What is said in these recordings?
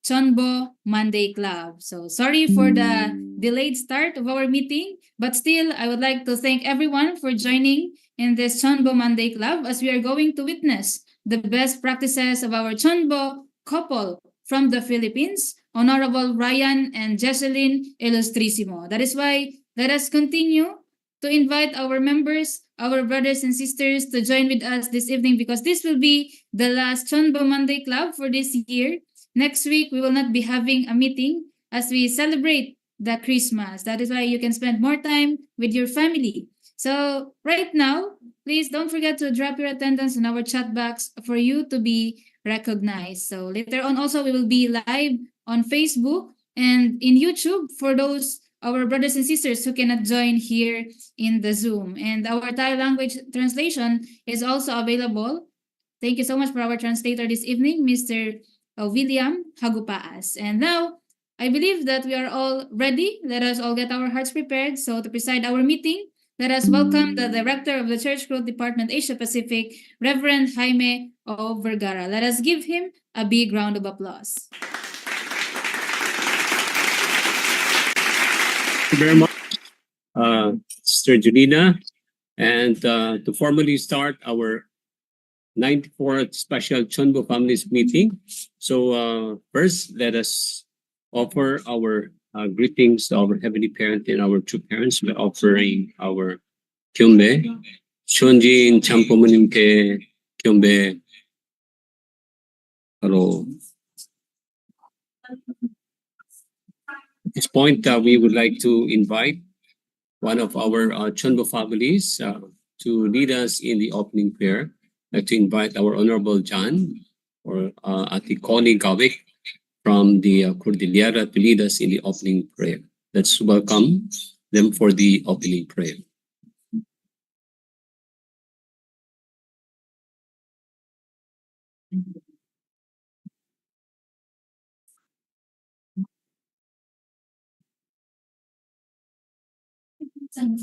CheonBo Monday Club. So sorry for the delayed start of our meeting, but still I would like to thank everyone for joining in this CheonBo Monday Club as we are going to witness the best practices of our CheonBo couple from the Philippines, Honorable Ryan and Jesselyn Illustrissimo. That is why let us continue to invite our members, our brothers and sisters to join with us this evening because this will be the last CheonBo Monday Club for this year. Next week, we will not be having a meeting as we celebrate the Christmas. That is why you can spend more time with your family. So right now, please don't forget to drop your attendance in our chat box for you to be recognized. So later on also, we will be live on Facebook and in YouTube for those our brothers and sisters who cannot join here in the Zoom. And our Thai language translation is also available. Thank you so much for our translator this evening, Mr. William Hagupaas. And now, I believe that we are all ready. Let us all get our hearts prepared. So to preside our meeting, let us welcome the Director of the Church Growth Department Asia Pacific, Reverend Jaime O. Vergara. Let us give him a big round of applause. Thank you very much, Sister Janina. And to formally start our 94th special CheonBo Families meeting. So first, let us offer our greetings to our Heavenly Parent and our true parents by offering our CheonBe. Chonjin Champomonimke CheonBe. Hello. At this point, we would like to invite one of our CheonBo families to lead us in the opening prayer. I'd like to invite our Honorable John or Ati Connie Gawik from the Cordillera to lead us in the opening prayer. Let's welcome them for the opening prayer. On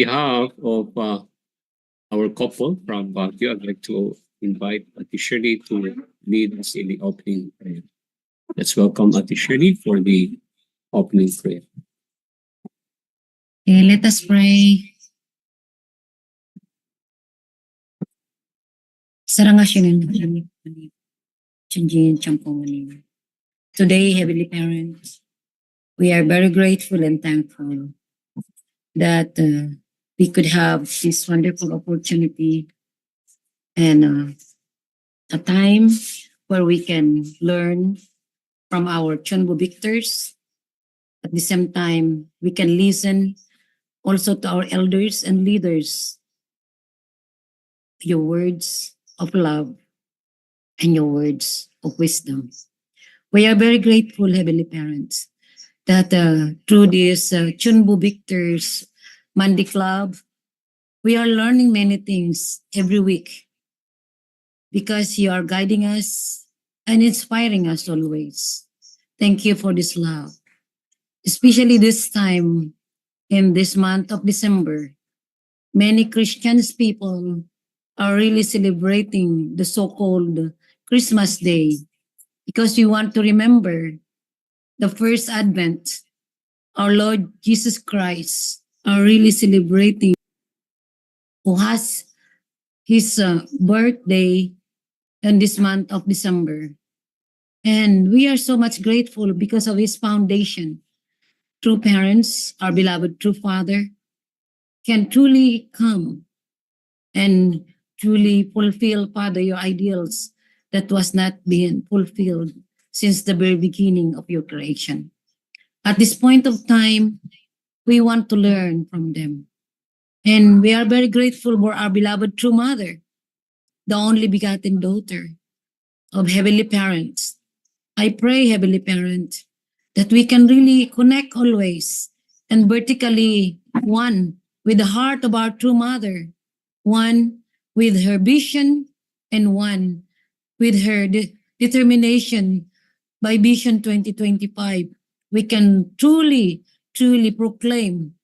behalf of our couple from Baguio, I'd like to invite Ati Shirley to lead us in the opening prayer. Let's welcome Ati Shirley for the opening prayer. Okay, let us pray. Today, Heavenly Parents, we are very grateful and thankful that we could have this wonderful opportunity and a time where we can learn from our CheonBo victors. At the same time, we can listen also to our elders and leaders, your words of love and your words of wisdom. We are very grateful, Heavenly Parents, that through this CheonBo Victors Monday Club, we are learning many things every week because you are guiding us and inspiring us always. Thank you for this love. Especially this time in this month of December, many Christians people are really celebrating the so-called Christmas Day because we want to remember the first Advent. Our Lord Jesus Christ are really celebrating who has his birthday in this month of December. And we are so much grateful because of his foundation. True parents, our beloved true Father, can truly come and truly fulfill, Father, your ideals that was not being fulfilled since the very beginning of your creation. At this point of time, we want to learn from them. And we are very grateful for our beloved true mother, the only begotten daughter of Heavenly Parents. I pray, Heavenly Parent, that we can really connect always and vertically one with the heart of our true mother, one with her vision, and one with her determination by Vision 2025. We can truly proclaim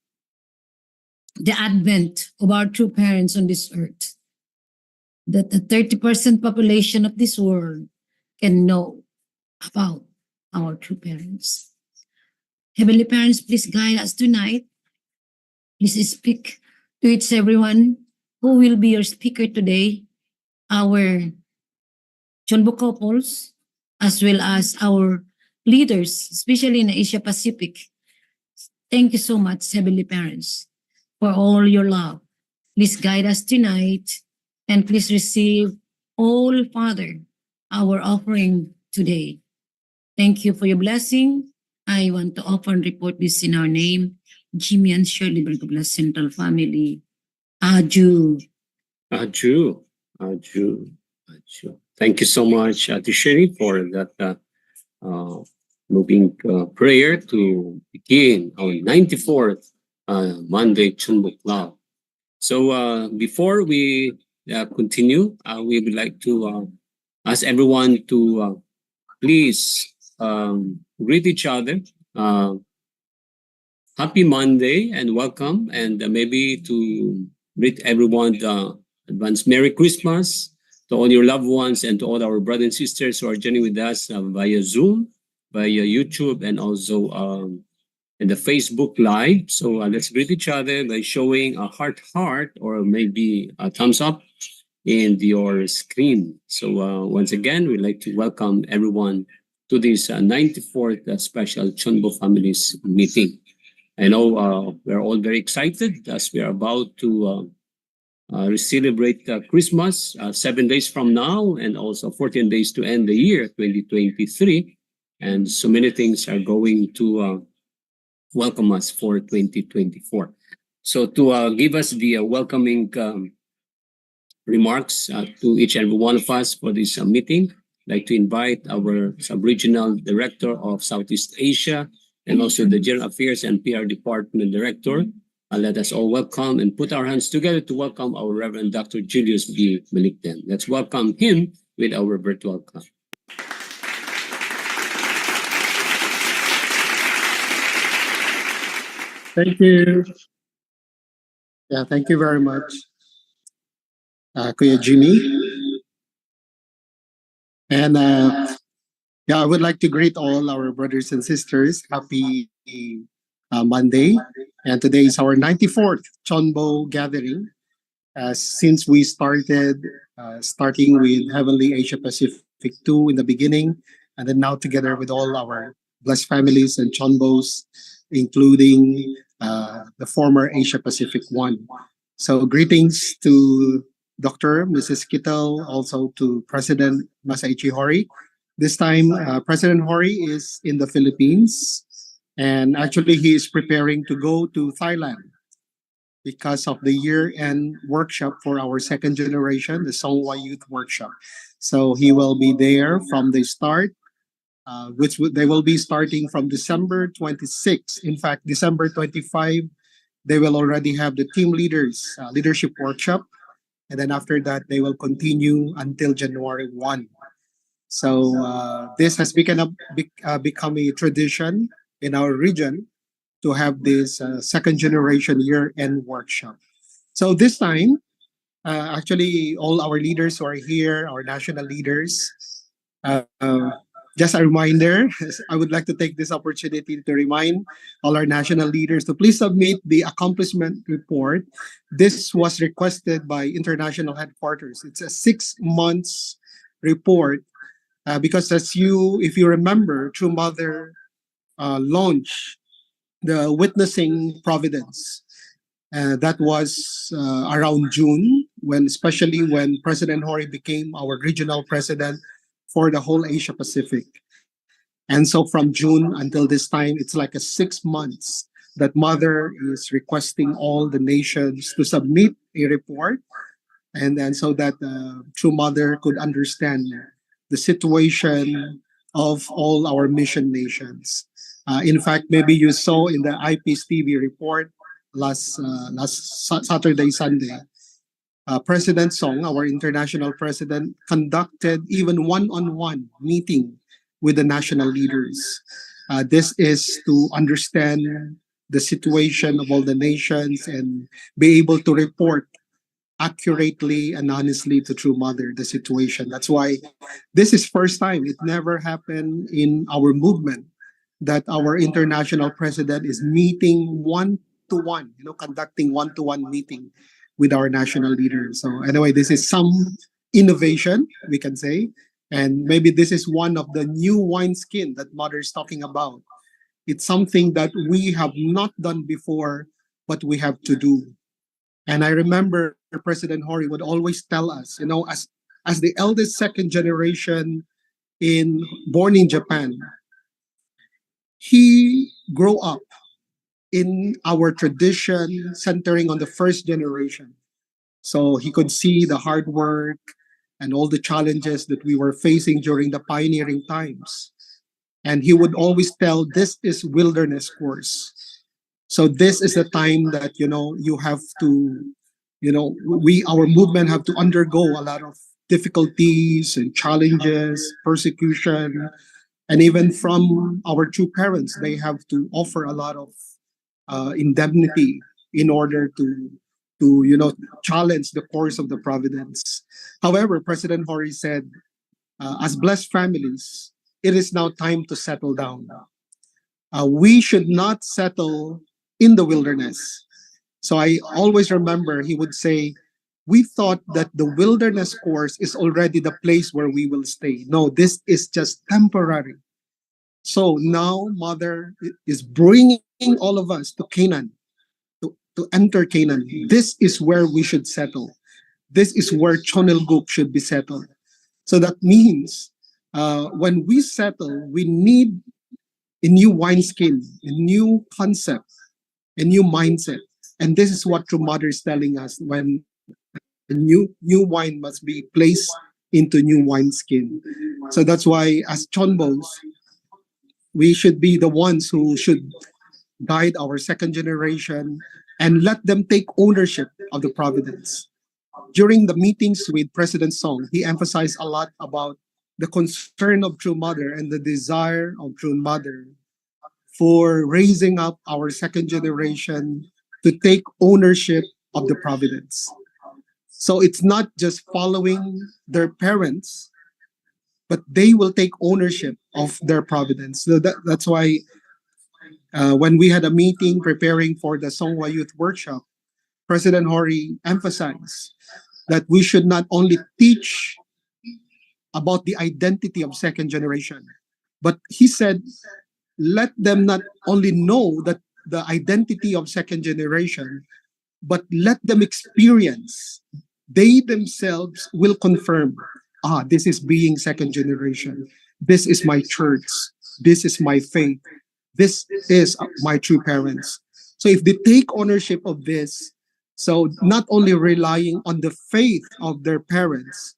the advent of our true parents on this earth, that the 30% population of this world can know about our true parents. Heavenly Parents, please guide us tonight. Please speak to each everyone who will be your speaker today, our CheonBo couples, as well as our leaders, especially in Asia Pacific. Thank you so much, Heavenly Parents, for all your love. Please guide us tonight and please receive all, Father, our offering today. Thank you for your blessing. I want to offer and report this in our name, Jimmy and Shirley Bergobla Central Family. Aju. Aju, Aju, Aju. Thank you so much, Ate Sherry, for that uh, moving prayer to begin our 94th Monday Chunbuk Club. So before we continue, we would like to ask everyone to please greet each other. Happy Monday and welcome, and maybe to greet everyone advance Merry Christmas to all your loved ones and to all our brothers and sisters who are joining with us via Zoom, via YouTube, and also in the Facebook Live. So let's greet each other by showing a heart or maybe a thumbs up in your screen. So once again, we'd like to welcome everyone to this 94th special CheonBo Families meeting. I know we're all very excited as we are about to celebrate Christmas 7 days from now and also 14 days to end the year 2023. And so many things are going to welcome us for 2024. So to give us the welcoming remarks to each and every one of us for this meeting, I'd like to invite our Sub-Regional Director of Southeast Asia and also the General Affairs and PR Department Director. Let us all welcome and put our hands together to welcome our Reverend Dr. Julius B. Malikden. Let's welcome him with our virtual clap. Thank you. Yeah, thank you very much, Kuya Jimmy. And yeah, I would like to greet all our brothers and sisters. Happy Monday. And today is our 94th CheonBo gathering. Since we starting with Heavenly Asia Pacific 2 in the beginning, and then now together with all our blessed families and CheonBos, including the former Asia Pacific 1. So greetings to Dr. Mrs. Kittel, also to President Masaichi Hori. This time, President Hori is in the Philippines, and actually he is preparing to go to Thailand because of the year-end workshop for our second generation, the Songwa Youth Workshop. So he will be there from the start, they will be starting from December 26. In fact, December 25, they will already have the team leaders leadership workshop, and then after that, they will continue until January 1. So this has become a tradition in our region to have this second generation year-end workshop. So this time, actually, all our leaders who are here, our national leaders, uh, uh, just a reminder, I would like to take this opportunity to remind all our national leaders to please submit the accomplishment report. This was requested by international headquarters. It's a 6 months report because if you remember, True Mother launched the Witnessing Providence. That was around June, especially when President Hori became our regional president for the whole Asia Pacific. And so from June until this time, it's like a 6 months that Mother is requesting all the nations to submit a report, and then so that True Mother could understand the situation of all our mission nations. In fact, maybe you saw in the IP's TV report last Saturday, Sunday, President Song, our international president, conducted even one-on-one meeting with the national leaders. This is to understand the situation of all the nations and be able to report accurately and honestly to True Mother the situation. That's why this is first time. It never happened in our movement that our international president is meeting one to one, conducting one-to-one meeting with our national leaders. So anyway, this is some innovation, we can say. And maybe this is one of the new wineskin that Mother is talking about. It's something that we have not done before, but we have to do. And I remember President Hori would always tell us, as the eldest second generation in born in Japan, he grew up in our tradition centering on the first generation. So he could see the hard work and all the challenges that we were facing during the pioneering times. And he would always tell, this is wilderness course. So this is the time that, you have to, our movement have to undergo a lot of difficulties and challenges, persecution, and even from our true parents, they have to offer a lot of indemnity in order to challenge the course of the providence. However, President Hori said, as blessed families, it is now time to settle down. We should not settle in the wilderness. So I always remember he would say, we thought that the wilderness course is already the place where we will stay. No, this is just temporary. So now Mother is bringing all of us to Canaan, to enter Canaan. This is where we should settle. This is where Chonelguk should be settled. So that means when we settle, we need a new wineskin, a new concept, a new mindset. And this is what True Mother is telling us when a new wine must be placed into new wineskin. So that's why as Chonbos, we should be the ones who should guide our second generation and let them take ownership of the providence. During the meetings with President Song, he emphasized a lot about the concern of True Mother and the desire of True Mother for raising up our second generation to take ownership of the providence. So it's not just following their parents, but they will take ownership of their providence. So that's why when we had a meeting preparing for the Songwa Youth Workshop, President Hori emphasized that we should not only teach about the identity of second generation, but he said, let them not only know that the identity of second generation, but let them experience. They themselves will confirm, this is being second generation. This is my church. This is my faith. This is my true parents. So if they take ownership of this, so not only relying on the faith of their parents,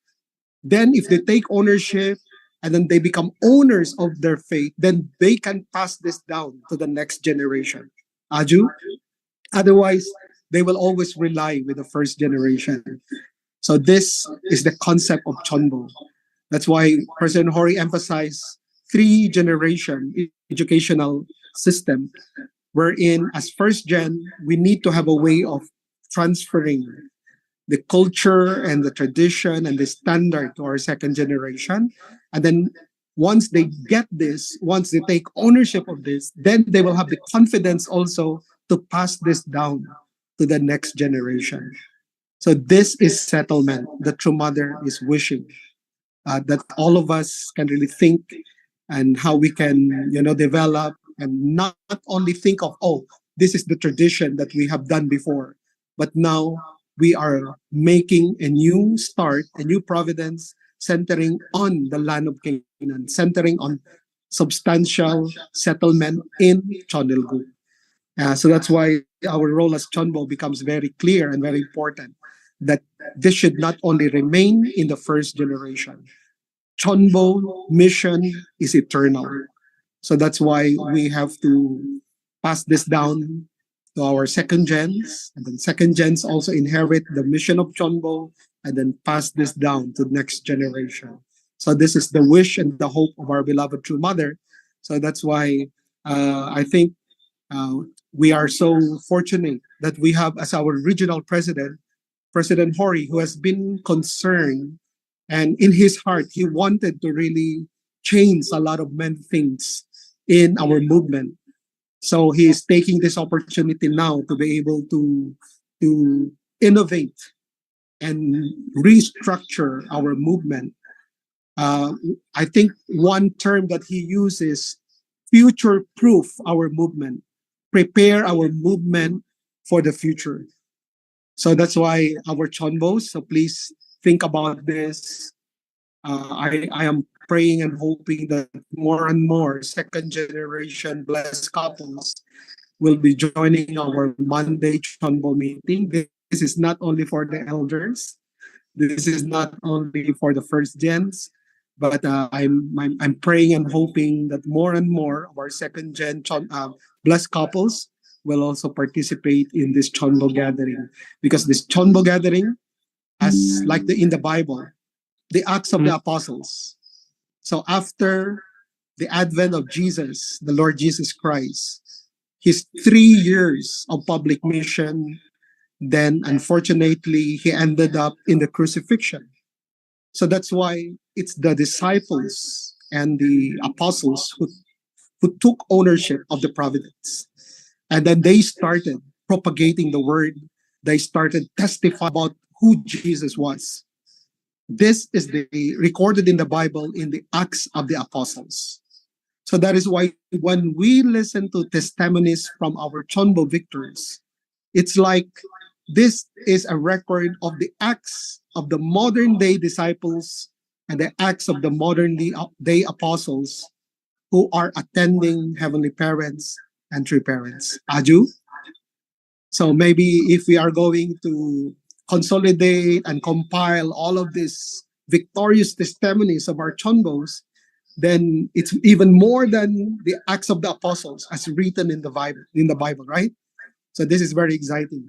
then if they take ownership and then they become owners of their faith, then they can pass this down to the next generation. Aju? Otherwise, they will always rely with the first generation. So this is the concept of CheonBo. That's why President Hori emphasized three generation educational system, wherein as first gen, we need to have a way of transferring the culture and the tradition and the standard to our second generation. And then once they get this, once they take ownership of this, then they will have the confidence also to pass this down to the next generation. So this is settlement that True Mother is wishing, that all of us can really think and how we can, develop and not only think of, this is the tradition that we have done before, but now we are making a new start, a new providence centering on the land of Canaan, centering on substantial settlement in Chonelgu. So that's why our role as CheonBo becomes very clear and very important, that this should not only remain in the first generation, CheonBo mission is eternal. So that's why we have to pass this down to our second gens, and then second gens also inherit the mission of CheonBo and then pass this down to the next generation. So this is the wish and the hope of our beloved true mother. So that's why I think uh, we are so fortunate that we have as our regional president, President Hori, who has been concerned, and in his heart, he wanted to really change a lot of many things in our movement. So he is taking this opportunity now to be able to innovate and restructure our movement. Uh, I think one term that he uses, future proof our movement, prepare our movement for the future. So that's why our chonbos. So please think about this. I am praying and hoping that more and more second generation blessed couples will be joining our Monday chonbo meeting. This is not only for the elders. This is not only for the first gens, but I'm praying and hoping that more and more of our second blessed couples will also participate in this chonbo gathering, because this chonbo gathering, as like in the Bible, the Acts of the Apostles. So after the advent of Jesus, the Lord Jesus Christ, his 3 years of public mission, then unfortunately he ended up in the crucifixion. So that's why it's the disciples and the apostles who took ownership of the providence. And then they started propagating the word. They started testifying about who Jesus was. This is the recorded in the Bible in the Acts of the Apostles. So that is why when we listen to testimonies from our Chonbo victories, it's like this is a record of the acts of the modern day disciples and the acts of the modern day apostles who are attending Heavenly Parents and True Parents. Aju? So maybe if we are going to consolidate and compile all of these victorious testimonies of our chonbos, then it's even more than the Acts of the Apostles as written in the Bible, right? So this is very exciting.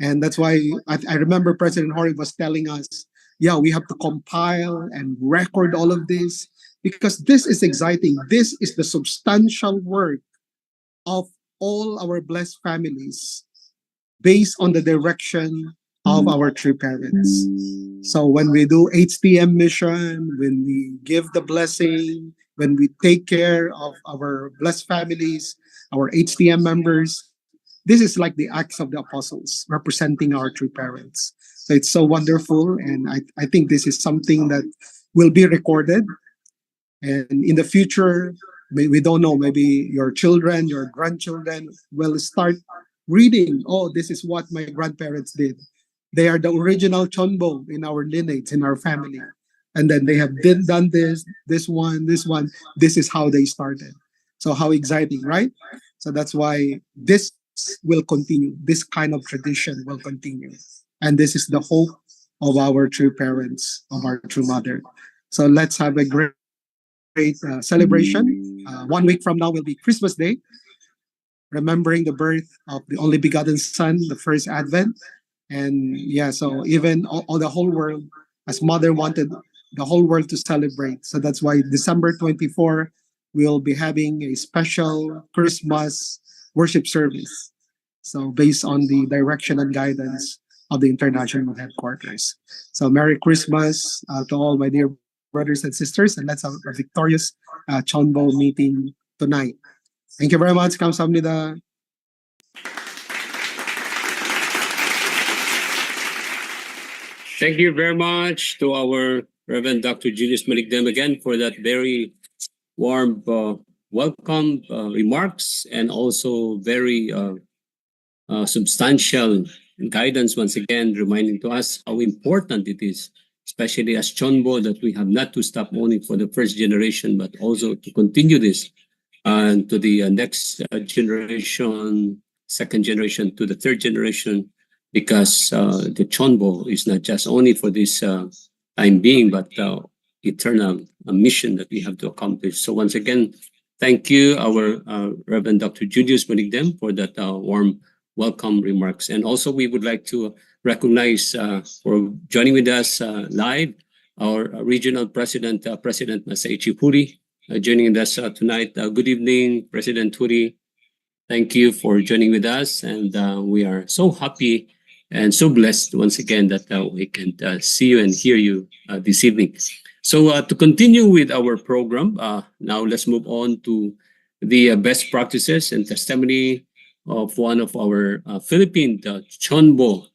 And that's why I remember President Hori was telling us, yeah, we have to compile and record all of this, because this is exciting. This is the substantial work of all our blessed families based on the direction of our three parents. So when we do HTM mission, when we give the blessing, when we take care of our blessed families, our HTM members, this is like the acts of the apostles representing our true parents. So it's so wonderful. And I think this is something that will be recorded. And in the future, we don't know, maybe your children, your grandchildren will start reading, oh, this is what my grandparents did. They are the original chonbo in our lineage, in our family. And then they have done this one. This is how they started. So how exciting, right? So that's why this will continue. This kind of tradition will continue. And this is the hope of our true parents, of our true mother. So let's have a great celebration. 1 week from now will be Christmas Day, remembering the birth of the only begotten Son, the first Advent. And yeah, so even all the whole world, as Mother wanted the whole world to celebrate. So that's why December 24, we'll be having a special Christmas worship service. So based on the direction and guidance of the international headquarters. So Merry Christmas to all my dear brothers and sisters, and let's have a victorious Chonbo meeting tonight. Thank you very much. 감사합니다. Thank you very much to our Reverend Dr. Julius Maligdem again for that very warm welcome remarks, and also very substantial guidance once again, reminding to us how important it is, especially as Chonbo, that we have not to stop only for the first generation, but also to continue this and to the next generation, second generation, to the third generation, because the Chonbo is not just only for this time being, but eternal mission that we have to accomplish. So once again, thank you, our Reverend Dr. Julius Benigdem, for that warm welcome remarks. And also, we would like to recognize for joining with us live our regional president, President Masaichi Puri, joining us tonight. Good evening, President Puri. Thank you for joining with us, and we are so happy and so blessed once again that we can see you and hear you this evening. So to continue with our program, now let's move on to the best practices and testimony of one of our Philippine CheonBo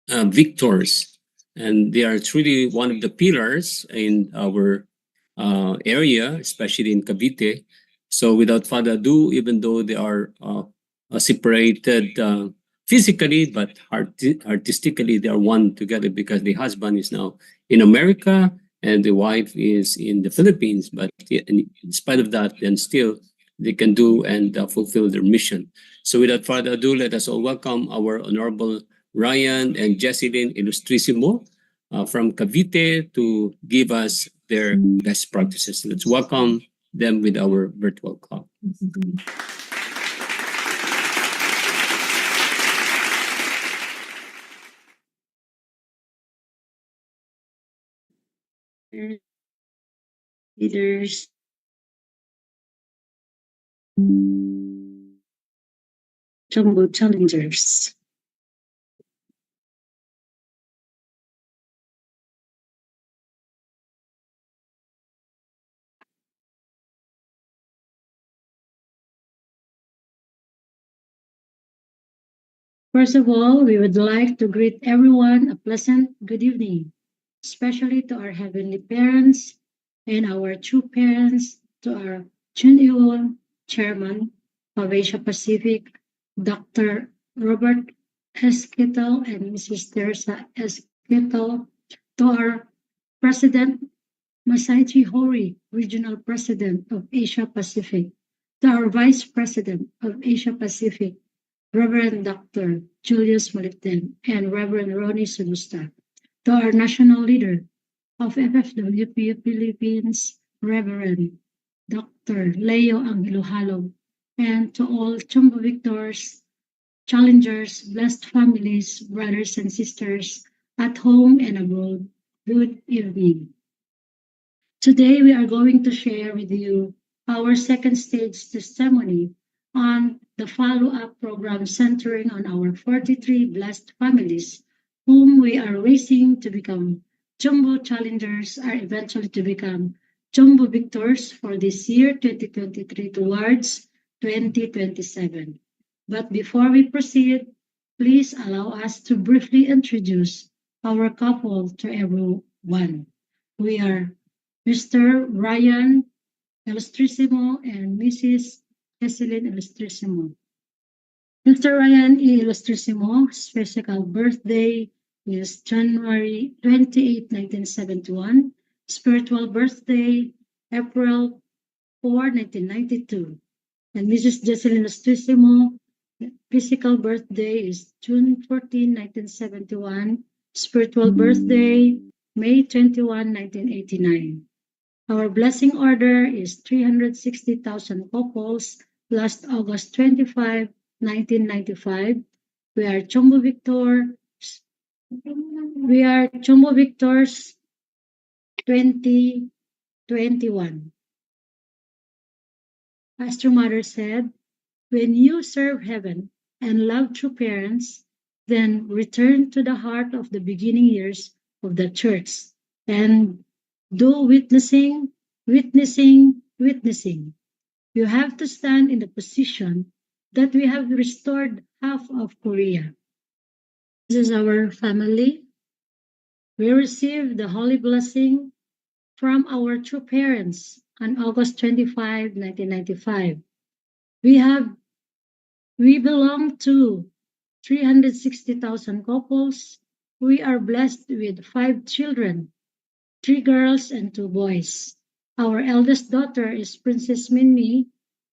victors. And they are truly one of the pillars in our area, especially in Cavite. So without further ado, even though they are separated physically, but artistically, they are one together because the husband is now in America and the wife is in the Philippines. But in spite of that, then still they can do and fulfill their mission. So without further ado, let us all welcome our Honorable Ryan and Jesselyn Illustrissimo from Cavite to give us their best practices. Let's welcome them with our virtual club. Leaders, CheonBo challengers. First of all, we would like to greet everyone a pleasant good evening, especially to our heavenly parents and our true parents, to our Chun Chairman of Asia Pacific, Dr. Robert S. Kittle and Mrs. Teresa S. Kittle, to our President Masaichi Hori, Regional President of Asia Pacific, to our Vice President of Asia Pacific, Reverend Dr. Julius Molipten and Reverend Ronnie Sulusta, to our national leader of FFWP Philippines, Reverend Dr. Leo Angelohalo, and to all CheonBo victors, challengers, blessed families, brothers and sisters at home and abroad, good evening. Today we are going to share with you our second stage testimony on the follow-up program centering on our 43 blessed families whom we are raising to become CheonBo challengers are eventually to become CheonBo victors for this year 2023 towards 2027. But before we proceed, please allow us to briefly introduce our couple to everyone. We are Mr. Ryan Illustrissimo and Mrs. Jesselyn Illustrissimo. Mr. Ryan E. Illustrissimo's physical birthday is January 28, 1971. Spiritual birthday, April 4, 1992. And Mrs. Jesselyn Illustrissimo, physical birthday is June 14, 1971. Spiritual birthday, May 21, 1989. Our blessing order is 360,000 couples last August 25, 1995. We are CheonBo Victor. We are CheonBo Victors 2021. Pastor Mother said, when you serve heaven and love true parents, then return to the heart of the beginning years of the church and do witnessing, witnessing, witnessing. You have to stand in the position that we have restored half of Korea. This is our family. We received the holy blessing from our true parents on August 25, 1995. We belong to 360,000 couples. We are blessed with 5 children, 3 girls and 2 boys. Our eldest daughter is Princess Minmi.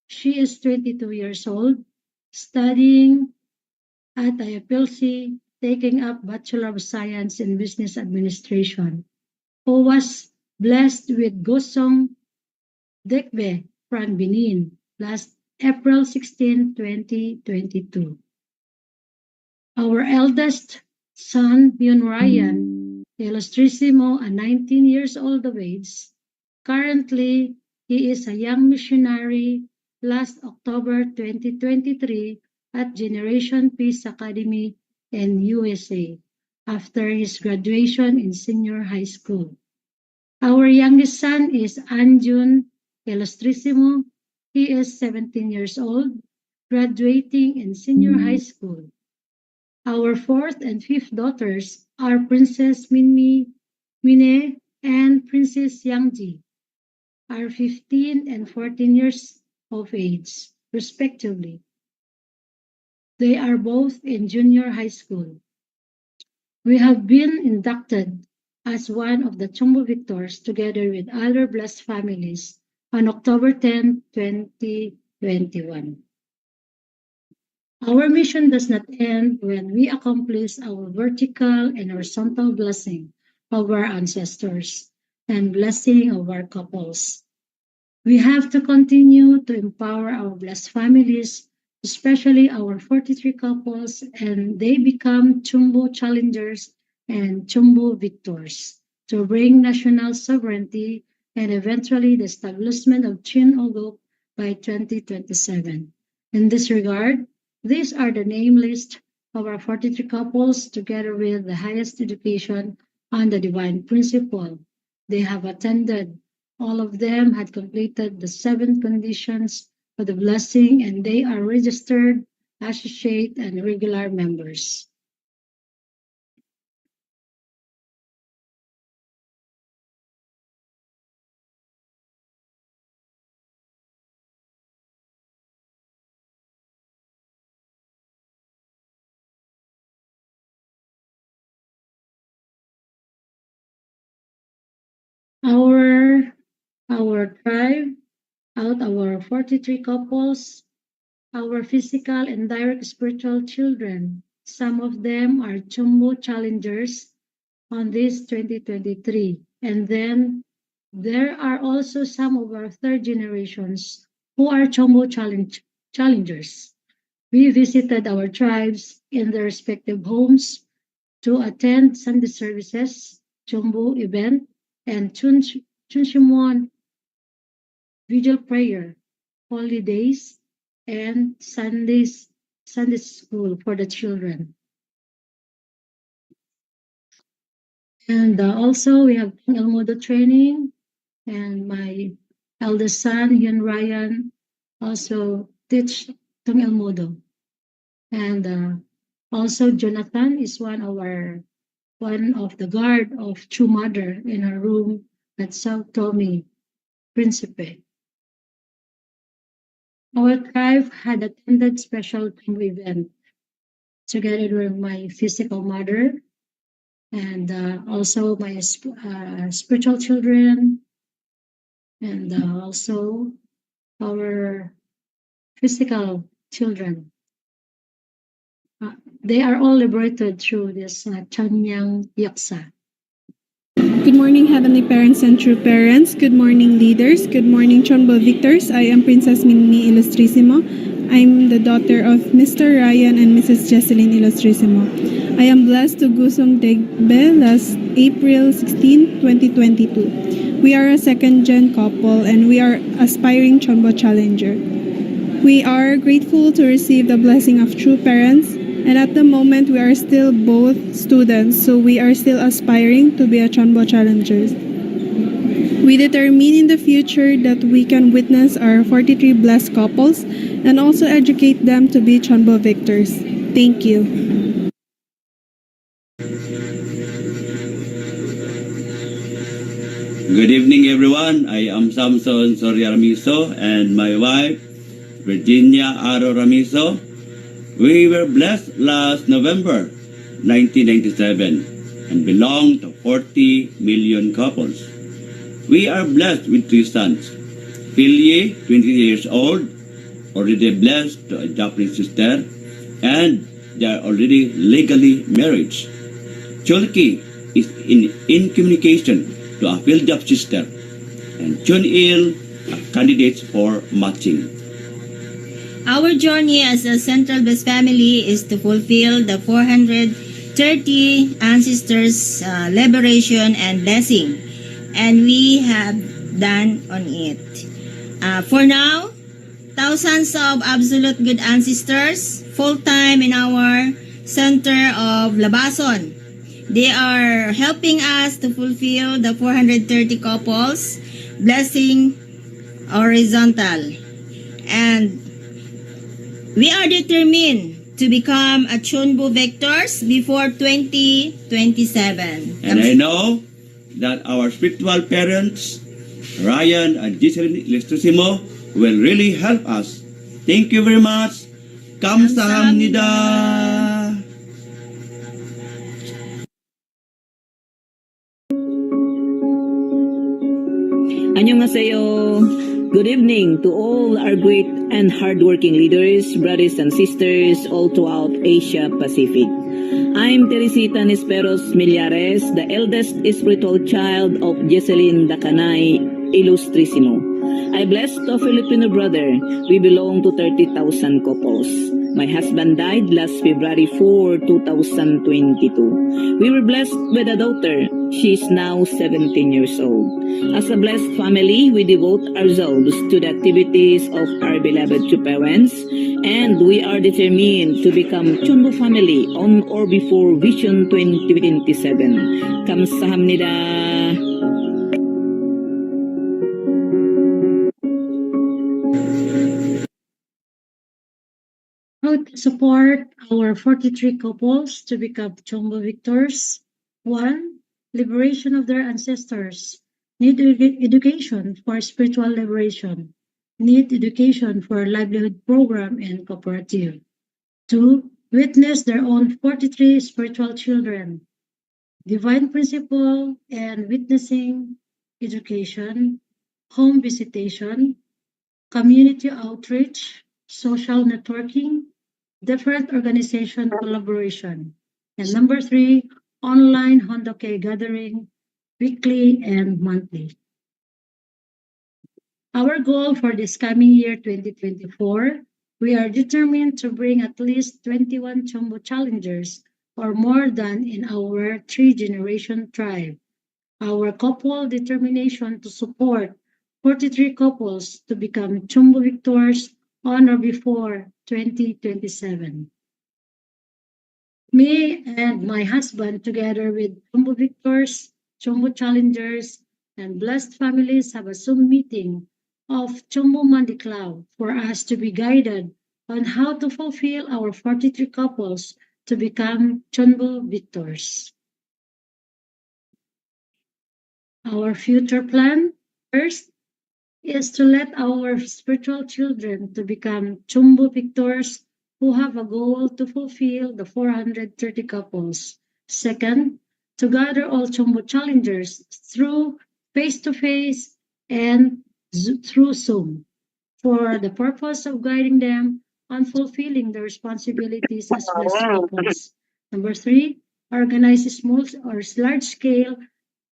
She is 22 years old, studying at IFLC, taking up Bachelor of Science in Business Administration, who was blessed with Gosong Dekbe from Benin last April 16, 2022. Our eldest son, Yun Ryan, Illustrissimo, a 19 years old of age. Currently, he is a young missionary last October 2023 at Generation Peace Academy in USA after his graduation in senior high school. Our youngest son is Anjun Illustrissimo. He is 17 years old, graduating in senior high school. Our fourth and fifth daughters are Princess Mine, and Princess Yangji, are 15 and 14 years of age, respectively. They are both in junior high school. We have been inducted as one of the CheonBo Victors together with other blessed families on October 10, 2021. Our mission does not end when we accomplish our vertical and horizontal blessing of our ancestors and blessing of our couples. We have to continue to empower our blessed families, especially our 43 couples, and they become CheonBo challengers and CheonBo victors to bring national sovereignty and eventually the establishment of Chin Ogo by 2027. In this regard, these are the name list of our 43 couples together with the highest education on the divine principle. They have attended. All of them had completed the 7 conditions for the blessing and they are registered, associate, and regular members. Our tribe, out our 43 couples, our physical and direct spiritual children. Some of them are CheonBo challengers on this 2023. And then there are also some of our third generations who are CheonBo challengers. We visited our tribes in their respective homes to attend Sunday services, CheonBo event, and Chunshimon vigil prayer, holidays, and Sunday school for the children. And also we have Elmodo training, and my eldest son, Yun Ryan, also teach Tung Elmodo. And also Jonathan is one of the guard of True Mother in her room at South Tommy Principe. Our tribe had attended special event together with my physical mother and also my spiritual children and also our physical children. They are all liberated through this Chanyang Yaksa. Good morning, Heavenly Parents and True Parents. Good morning, leaders. Good morning, CheonBo Victors. I am Princess Minnie Illustrissimo. I'm the daughter of Mr. Ryan and Mrs. Jesseline Illustrissimo. I am blessed to Gusong Degbe last April 16, 2022. We are a second-gen couple and we are aspiring CheonBo Challenger. We are grateful to receive the blessing of true parents, and at the moment we are still both students, so we are still aspiring to be a CheonBo Challengers. We determine in the future that we can witness our 43 blessed couples and also educate them to be CheonBo victors. Thank you. Good evening, everyone. I am Samson Soria Ramiso and my wife, Virginia Aro Ramiso. We were blessed last November 1997 and belong to 40 million couples. We are blessed with 3 sons. Pilye, 20 years old, already blessed to a Japanese sister, and they are already legally married. Cholki is in communication to a field job sister, and tune in candidates for matching. Our journey as a Central Best family is to fulfill the 430 ancestors' liberation and blessing, and we have done on it. For now, thousands of absolute good ancestors full-time in our center of Labason. They are helping us to fulfill the 430 couples blessing horizontal, and we are determined to become a CheonBo victors before 2027. And I know that our spiritual parents, Ryan and Giselyn Ilustrisimo, will really help us. Thank you very much. 감사합니다. 안녕하세요. Good evening to all our great and hardworking leaders, brothers and sisters all throughout Asia Pacific. I'm Teresita Nisperos Millares, the eldest spiritual child of Jesselyn Dacanay Ilustrisimo. I blessed a Filipino brother. We belong to 30,000 couples. My husband died last February 4, 2022. We were blessed with a daughter. She is now 17 years old. As a blessed family, we devote ourselves to the activities of our beloved two parents, and we are determined to become CheonBo family on or before Vision 2027. 감사합니다. How to support our 43 couples to become CheonBo victors? 1. Liberation of their ancestors. Need education for spiritual liberation. Need education for livelihood program and cooperative. 2. Witness their own 43 spiritual children. Divine principle and witnessing education, home visitation, community outreach, social networking, different organization collaboration. And number 3, online Hondoke gathering, weekly and monthly. Our goal for this coming year 2024, we are determined to bring at least 21 CheonBo challengers or more than in our 3-generation tribe. Our couple determination to support 43 couples to become CheonBo victors on or before 2027. Me and my husband, together with CheonBo victors, CheonBo challengers, and blessed families, have a Zoom meeting of CheonBo Monday Club for us to be guided on how to fulfill our 43 couples to become CheonBo victors. Our future plan, first, is to let our spiritual children to become CheonBo victors who have a goal to fulfill the 430 couples. Second, to gather all CheonBo challengers through face-to-face and through Zoom for the purpose of guiding them on fulfilling their responsibilities as blessed couples. Number 3, organize small or large-scale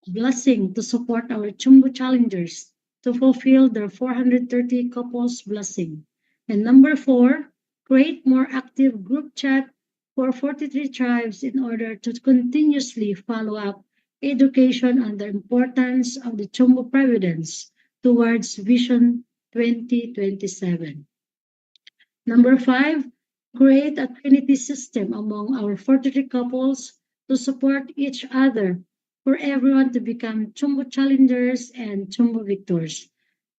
blessing to support our CheonBo challengers to fulfill their 430 couples blessing. And number 4, create more active group chat for 43 tribes in order to continuously follow up education on the importance of the CheonBo Providence towards Vision 2027. Number 5, create a trinity system among our 43 couples to support each other for everyone to become CheonBo challengers and CheonBo victors,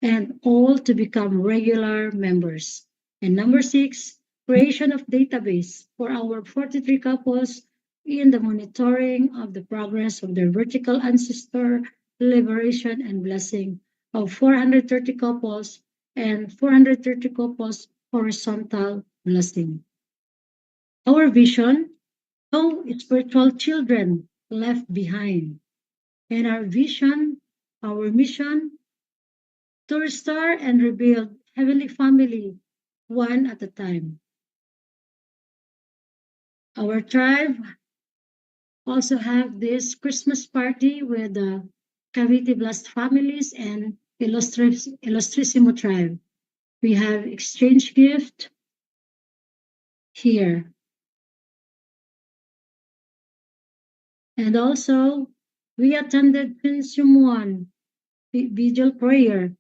and all to become regular members. And number 6, creation of database for our 43 couples in the monitoring of the progress of their vertical ancestor liberation and blessing of 430 couples and 430 couples horizontal blessing. Our vision, no spiritual children left behind. And our vision, our mission, to restore and rebuild Heavenly Family one at a time. Our tribe also have this Christmas party with Cavite Blast families, and Illustrissimo tribe. We have exchange gift here. And also, we attended Pinsium 1 vigil prayer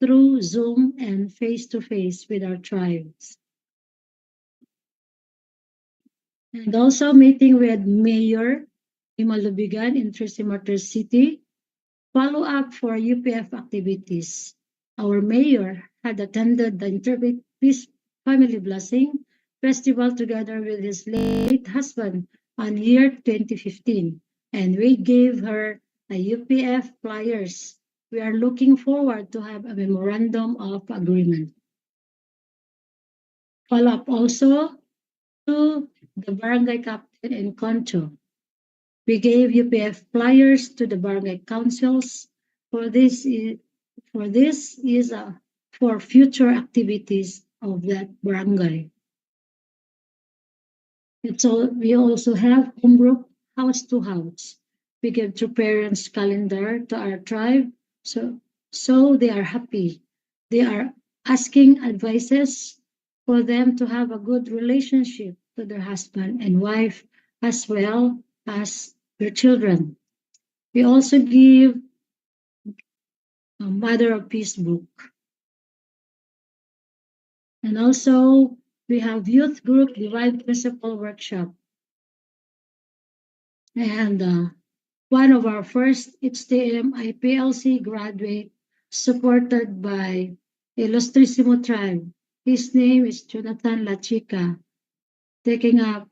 through Zoom and face-to-face with our tribes. And also meeting with Mayor Imalubigan in Trisimartir City, follow up for UPF activities. Our mayor had attended the Interfaith Peace Family Blessing Festival together with his late husband on year 2015, and we gave her a UPF flyers. We are looking forward to have a memorandum of agreement. Follow up also to the barangay captain and concho. We gave UPF flyers to the barangay councils for for future activities of that barangay. We also have home group house to house. We give to parents calendar to our tribe, so they are happy. They are asking advices for them to have a good relationship to their husband and wife as well as their children. We also give a Mother of Peace book. And also, we have youth group divine principle workshop. And one of our first HTM IPLC graduate supported by Illustrissimo tribe. His name is Jonathan Lachica, taking up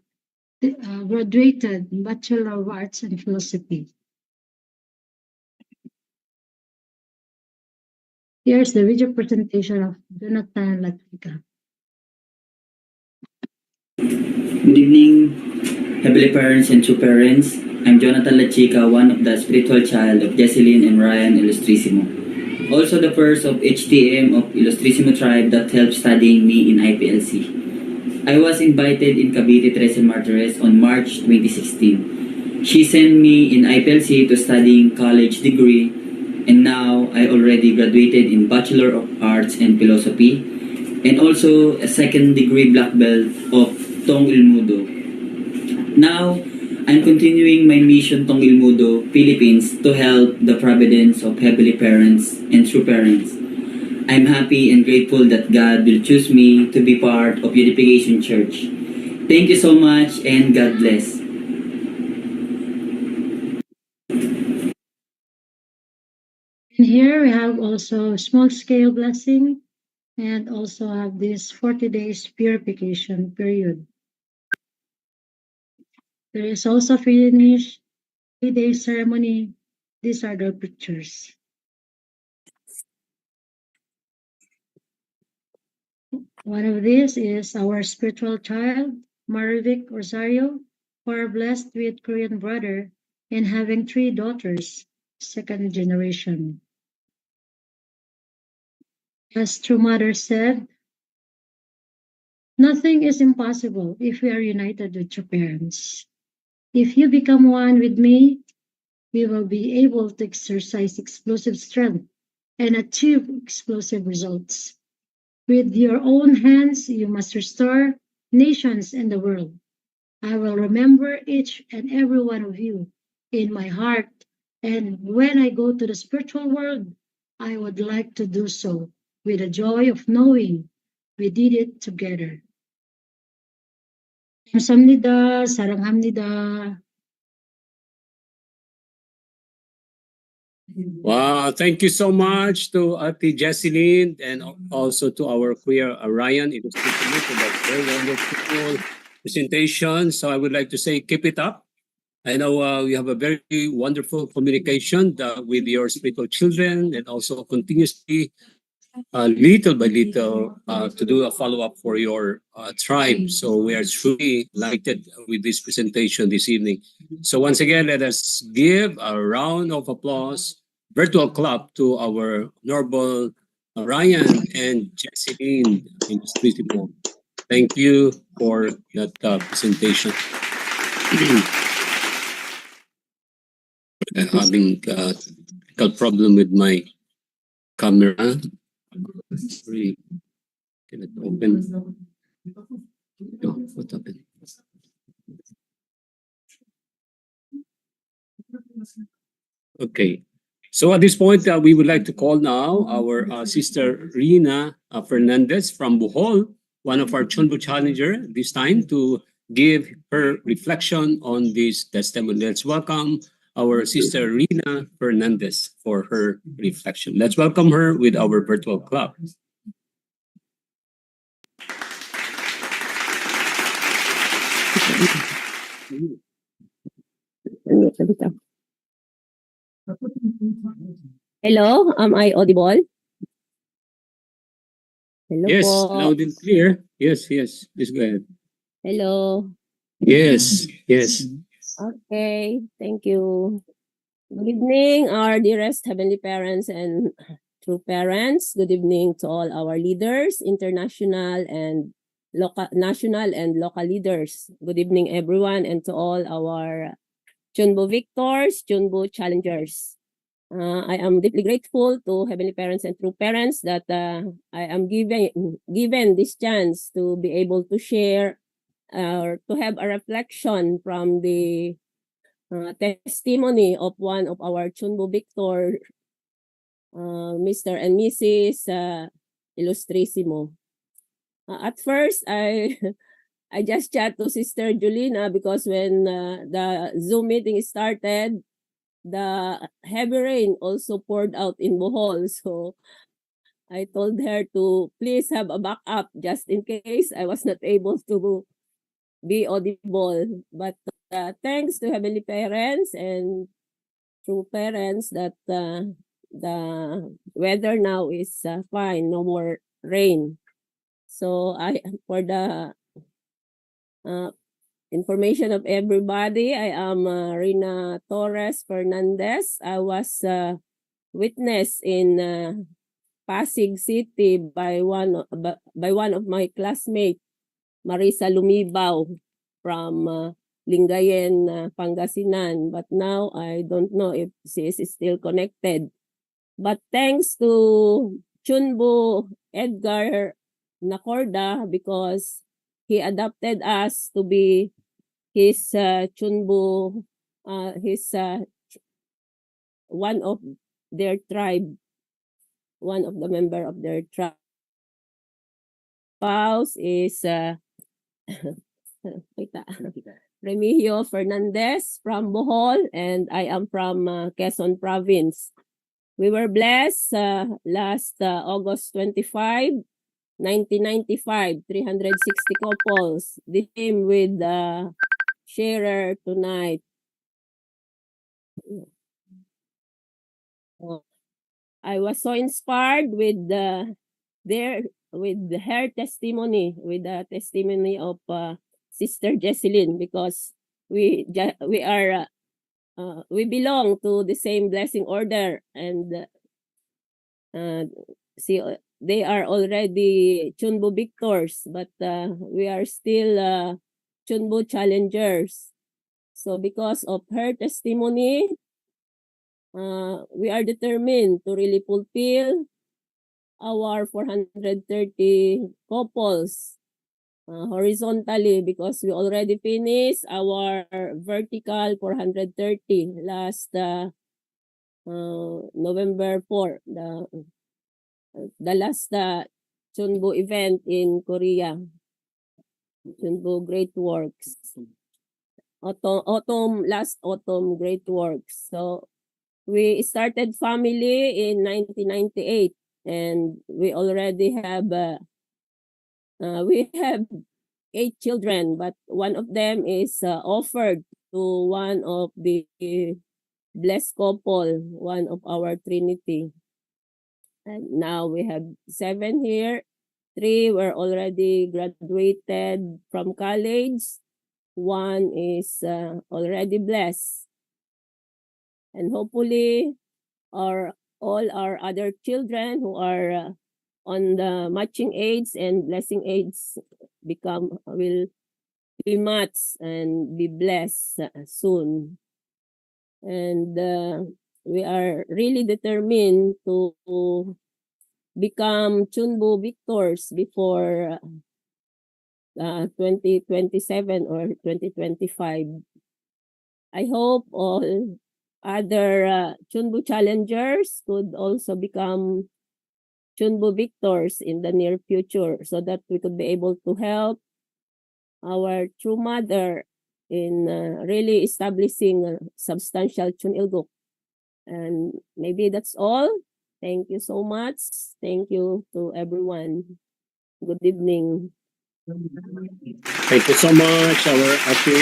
graduated Bachelor of Arts in Philosophy. Here's the video presentation of Jonathan Lachica. Good evening, Heavenly Parents and true parents. I'm Jonathan Lachica, one of the spiritual child of Jesselyn and Ryan Illustrissimo. Also the first of HTM of Illustrissimo tribe that helped studying me in IPLC. I was invited in Cavite Tres Martires on March 2016. She sent me in IPLC to studying college degree, and now I already graduated in Bachelor of Arts and Philosophy, and also a second degree black belt of Tong Ilmudo. Now, I'm continuing my mission Tong Ilmudo, Philippines, to help the providence of Heavenly Parents and true parents. I'm happy and grateful that God will choose me to be part of Unification Church. Thank you so much and God bless. And here we have also small scale blessing and also have this 40 days purification period. There is also finish 3-day ceremony. These are the pictures. One of these is our spiritual child, Marivic Rosario, who are blessed with Korean brother and having 3 daughters, second generation. As true mother said, nothing is impossible if we are united with your parents. If you become one with me, we will be able to exercise explosive strength and achieve explosive results. With your own hands, you must restore nations in the world. I will remember each and every one of you in my heart, and when I go to the spiritual world, I would like to do so with the joy of knowing we did it together. 감사합니다. 사랑합니다. Wow, thank you so much to Ate Jesselyn and also to our Kuya Ryan Illustrissimo for that very wonderful presentation. So I would like to say keep it up. I know you have a very wonderful communication with your spiritual children and also continuously little by little to do a follow-up for your tribe. So we are truly delighted with this presentation this evening. So once again, let us give a round of applause, virtual clap to our Noble Ryan and Jesselyn in Illustrissimo. Thank you for that presentation. Having technical problem with my camera. Sorry, cannot open. Oh, what happened? Okay. So at this point, we would like to call now our sister Rina Fernandez from Bohol, one of our CheonBo challenger this time, to give her reflection on this testimony. Let's welcome our sister Rina Fernandez for her reflection. Let's welcome her with our virtual club. Hello, am I audible? Hello Yes, po. loud and clear. Yes, yes. Please go ahead. Hello. Yes, yes. Okay, thank you. Good evening, our dearest heavenly parents and true parents. Good evening to all our leaders, international and national and local leaders. Good evening, everyone, and to all our CheonBo victors, CheonBo challengers. I am deeply grateful to heavenly parents and true parents that I am given this chance to be able to share or to have a reflection from the testimony of one of our CheonBo victor, Mr. and Mrs. Illustrissimo. At first, I just chat to Sister Julina because when the Zoom meeting started, the heavy rain also poured out in Bohol. So I told her to please have a backup just in case I was not able to be audible. But thanks to heavenly parents and true parents that the weather now is fine, no more rain. So for the uh, information of everybody, I am Rina Torres Fernandez. I was witness in Pasig City by one of my classmates, Marisa Lumibaw from Lingayen, Pangasinan. But now I don't know if she is still connected. But thanks to CheonBo Edgar Nacorda because he adopted us to be his CheonBo, his one of their tribe, one of the member of their tribe. Spouse is Remigio Fernandez from Bohol, and I am from Quezon Province. We were blessed last August 25, 1995, 360 couples. The same with sharer tonight. I was so inspired with her testimony, with the testimony of Sister Jesseline, because we belong to the same blessing order, and see, they are already CheonBo victors, but we are still CheonBo challengers. So because of her testimony, we are determined to really fulfill our 430 couples horizontally, because we already finished our vertical 430 last November 4, the last CheonBo event in Korea, CheonBo Great Works. Last autumn Great Works. So we started family in 1998, and we already have 8 children, but one of them is offered to one of the blessed couple, one of our Trinity. And now we have 7 here. 3 were already graduated from college. 1 is already blessed. And hopefully all our other children who are on the matching age and blessing age will be matched and be blessed soon. And we are really determined to become CheonBo victors before 2027 or 2025. I hope all other CheonBo challengers could also become CheonBo victors in the near future so that we could be able to help our true mother in really establishing a substantial Chunilguk. And maybe that's all. Thank you so much. Thank you to everyone. Good evening. Thank you so much, our Ate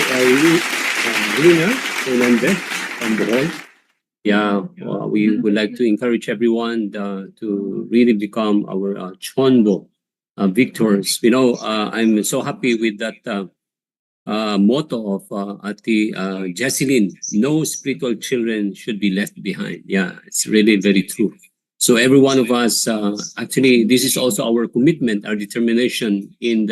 Rina Fernandez from Bohol. Yeah, we would like to encourage everyone to really become our CheonBo victors. You know, I'm so happy with that motto of Ate Jesselyn, no spiritual children should be left behind. Yeah, it's really very true. So every one of us, actually, this is also our commitment, our determination in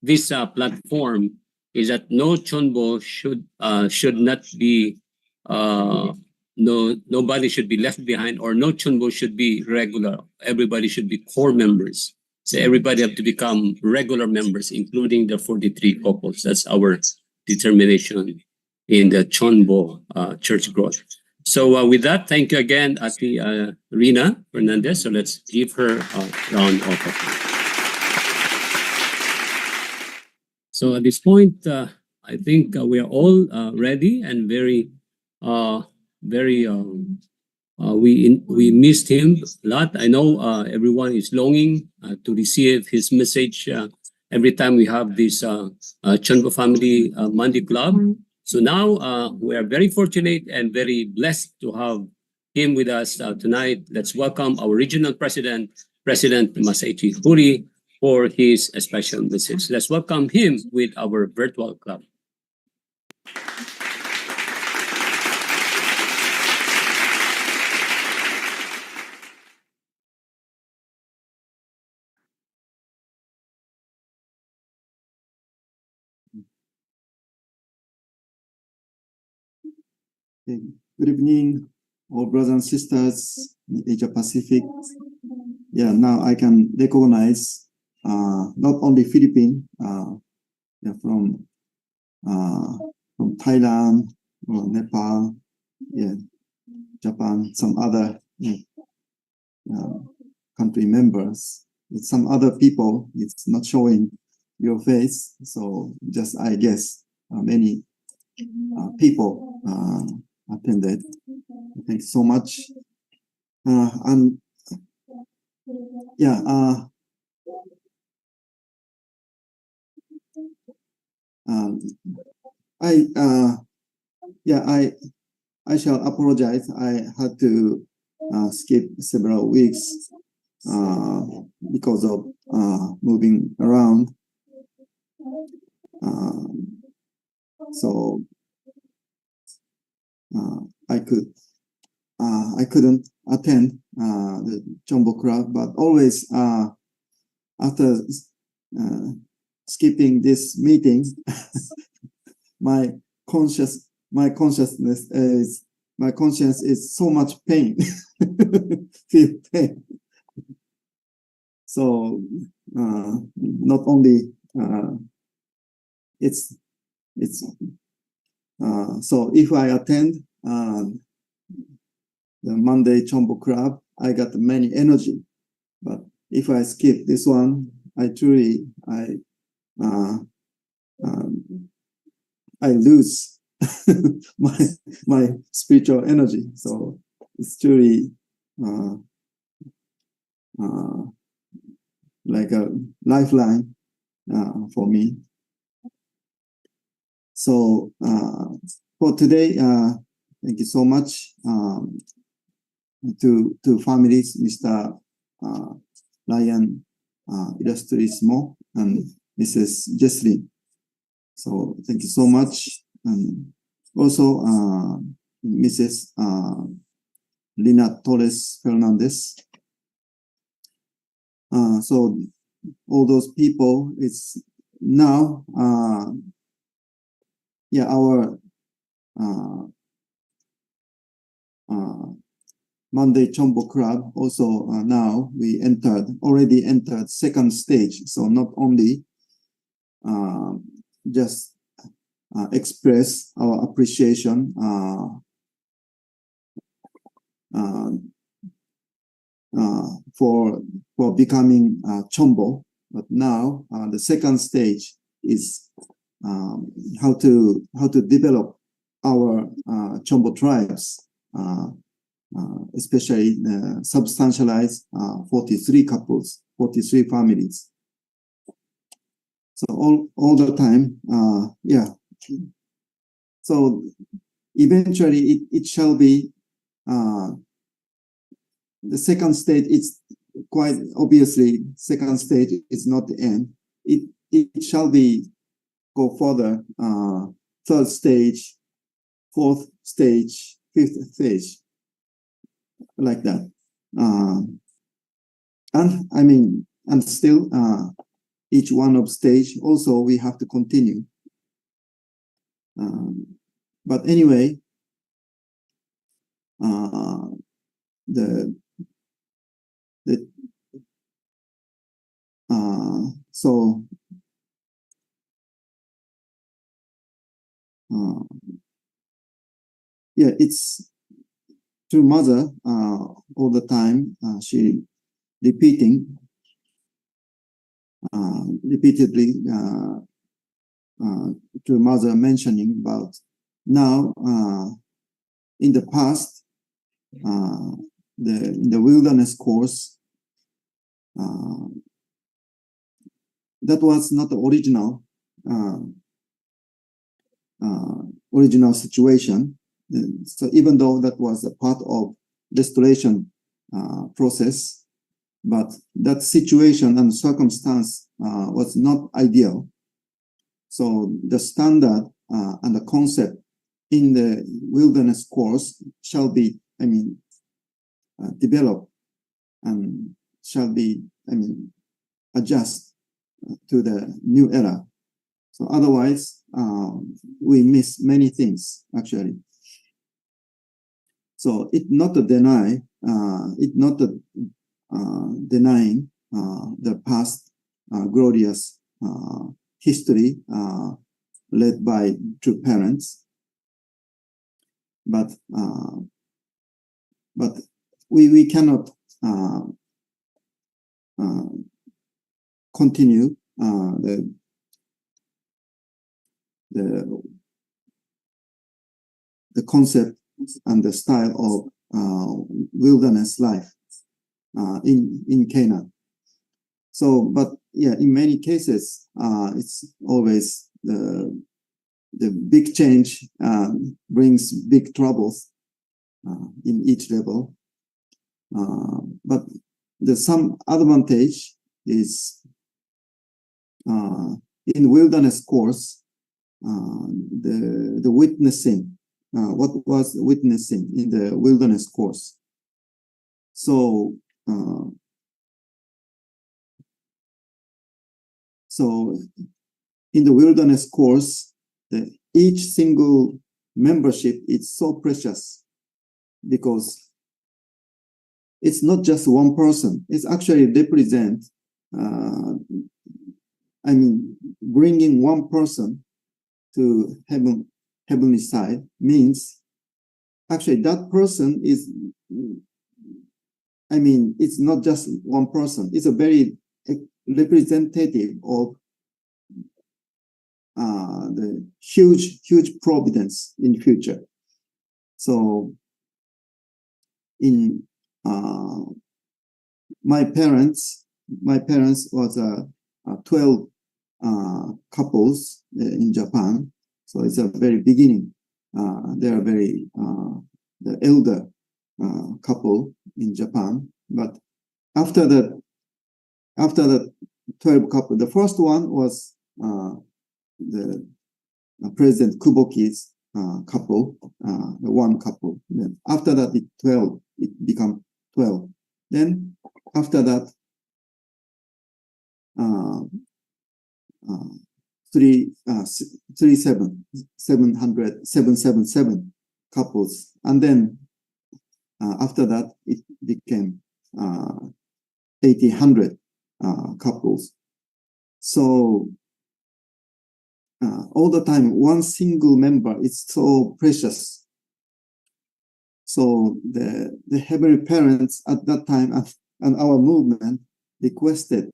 this platform is that no CheonBo should not be nobody should be left behind, or no CheonBo should be regular. Everybody should be core members. So everybody have to become regular members, including the 43 couples. That's our determination in the CheonBo church growth. So with that, thank you again, Ate Rina Fernandez. So let's give her a round of applause. So at this point, I think we are all ready and very, we missed him a lot. I know everyone is longing to receive his message every time we have this CheonBo Family Monday Club. So now we are very fortunate and very blessed to have him with us tonight. Let's welcome our regional president, President Masaichi Huri, for his special message. Let's welcome him with our virtual club. Good evening, all brothers and sisters in Asia Pacific. Yeah, now I can recognize not only Philippines, from Thailand or Nepal, yeah, Japan, some other country members. Some other people, it's not showing your face, so just I guess many people attended. Thank you so much. And yeah, I shall apologize. I had to skip several weeks because of moving around. So I couldn't attend the CheonBo Club, but always after skipping this meeting, my conscience is so much pain, feel pain. So not only it's so if I attend the Monday CheonBo Club, I got many energy. But if I skip this one, I lose my spiritual energy. So it's truly like a lifeline for me. So for today, thank you so much to families, Mr. Ryan Illustrissimo and Mrs. Jesselyn. So thank you so much. And also Mrs. Lina Torres Fernandez. So all those people, it's now, our Monday CheonBo Club. Also now we already entered second stage. So not only just express our appreciation for becoming CheonBo, but now the second stage is how to develop our CheonBo tribes, especially substantialize 43 couples, 43 families. So all the time, yeah. So eventually it shall be the second stage. It's quite obviously second stage is not the end. It shall be go further, third stage, fourth stage, fifth stage, like that. And I mean, and still each one of stage also we have to continue. But anyway, so yeah, it's to mother all the time. She repeatedly to mother mentioning about now in the past in the wilderness course that was not the original situation. So even though that was a part of restoration process, but that situation and circumstance was not ideal. So the standard and the concept in the wilderness course shall be, developed and shall be, adjust to the new era. So otherwise, we miss many things actually. So it not to deny, denying the past glorious history led by true parents, but we cannot continue the concept and the style of wilderness life in Canaan. So, but yeah, in many cases, it's always the big change brings big troubles in each level. But the some advantage is in wilderness course, the witnessing, what was witnessing in the wilderness course. So in the wilderness course, each single membership is so precious because it's not just one person. It's actually represent, bringing one person to heavenly side means actually that person is, it's not just one person. It's a very representative of the huge providence in future. So in my parents was 12 couples in Japan. So it's a very beginning. They are very the elder couple in Japan. But after the 12 couple, the first one was the President Kuboki's couple, the one couple. Then after that, it became 12. Then after that, 777 couples, and then After that, it became 1,800 couples. So all the time, one single member is so precious. So the Heavenly Parents at that time and our movement requested,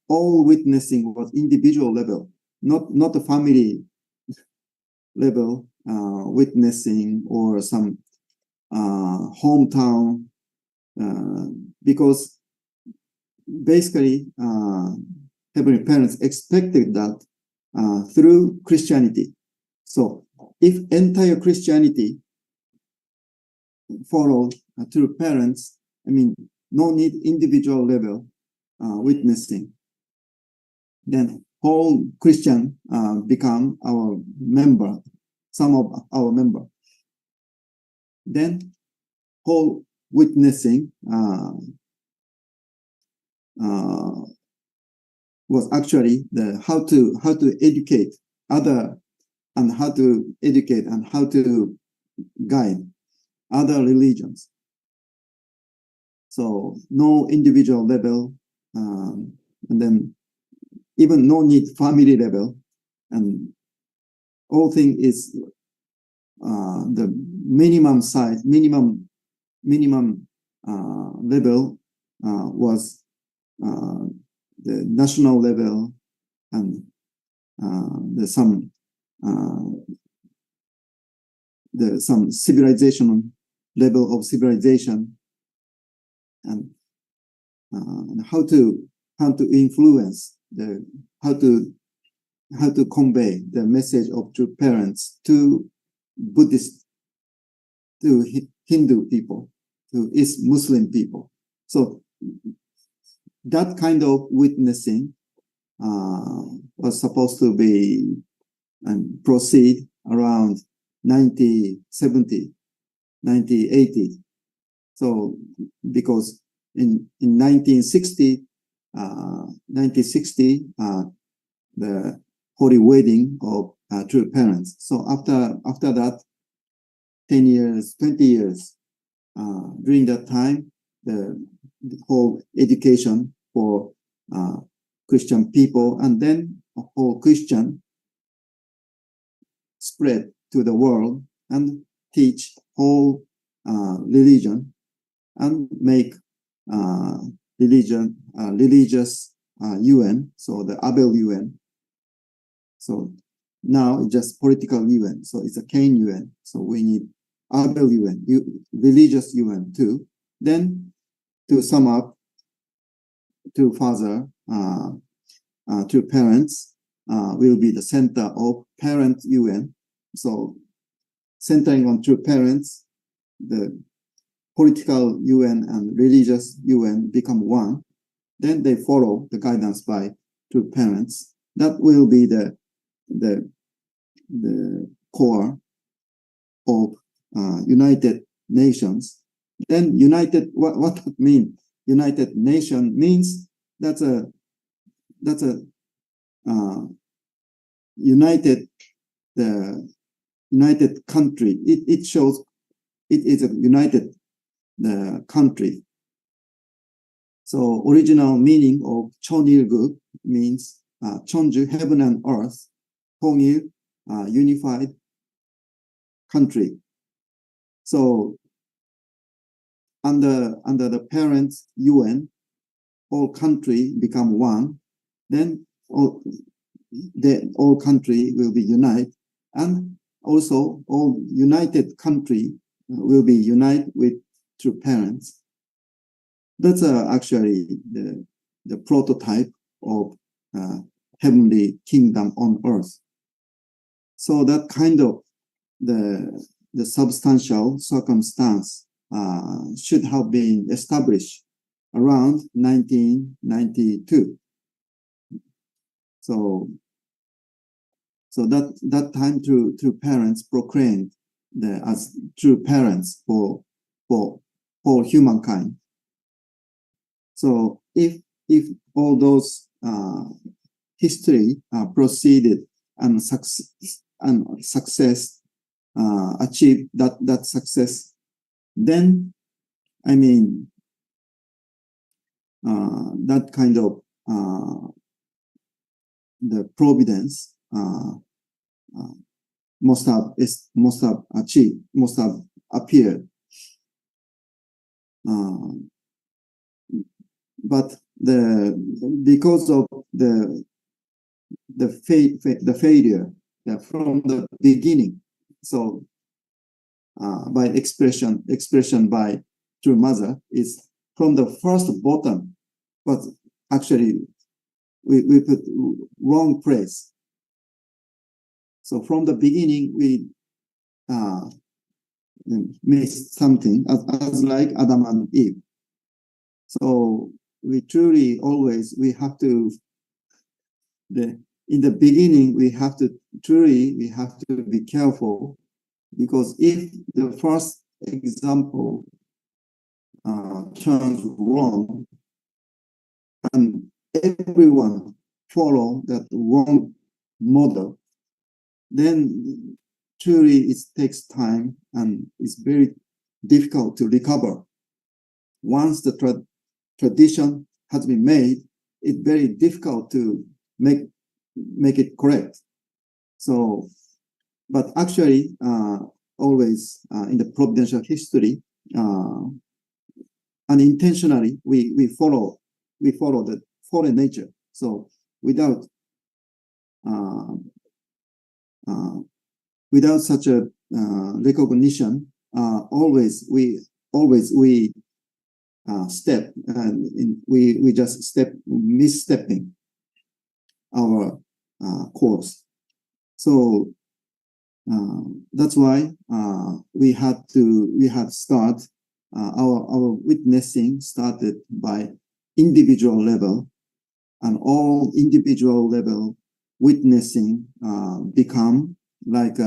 all witnessing was individual level, not a family level witnessing or some hometown, because basically Heavenly Parents expected that through Christianity. So if entire Christianity followed through parents, no need individual level witnessing. Then whole Christian become our member, some of our member. Then whole witnessing was actually the how to educate other, and how to educate and how to guide other religions. So no individual level, and then even no need family level, and all thing is the minimum size, minimum level was the national level, and some civilization level of civilization, and how to influence how to convey the message of true parents to Buddhist, to Hindu people, to East Muslim people. So that kind of witnessing was supposed to be and proceed around 1970, 1980. So because in 1960, the holy wedding of true parents. So after that, 10 years, 20 years, during that time, the whole education for Christian people, and then a whole Christian spread to the world and teach whole religion and make religious UN, so the Abel UN. So now it's just political UN, so it's a Cain UN. So we need Abel UN, religious UN too. Then to sum up, to father, to parents, will be the center of parent UN. So centering on true parents, the political UN and religious UN become one. Then they follow the guidance by true parents. That will be the core of United Nations. Then what that mean? United Nation means that's a united country. It shows it is a united country. So original meaning of Cheonilguk means Cheonju, heaven and earth, Hongil, unified country. So under the parent UN, all country become one. Then all country will be united, and also all united country will be united with true parents. That's actually the prototype of heavenly kingdom on earth. So that kind of the substantial circumstance should have been established around 1992. So that time true parents proclaimed as true parents for humankind. So if all those history proceeded and success achieve that success, then I mean that kind of the providence must have achieved, must have appeared. But because of the failure from the beginning, so by expression by True Mother is from the first bottom, but actually we put wrong place. So from the beginning we missed something as like Adam and Eve. So we truly always we have to in the beginning we have to be careful, because if the first example turns wrong and everyone follow that wrong model, then truly it takes time and it's very difficult to recover. Once the tradition has been made, it's very difficult to make it correct. So, but actually, always in the providential history, unintentionally we follow the foreign nature. So without such a recognition, always we step and we just misstepping our course. So that's why we had start our witnessing started by individual level, and all individual level witnessing become like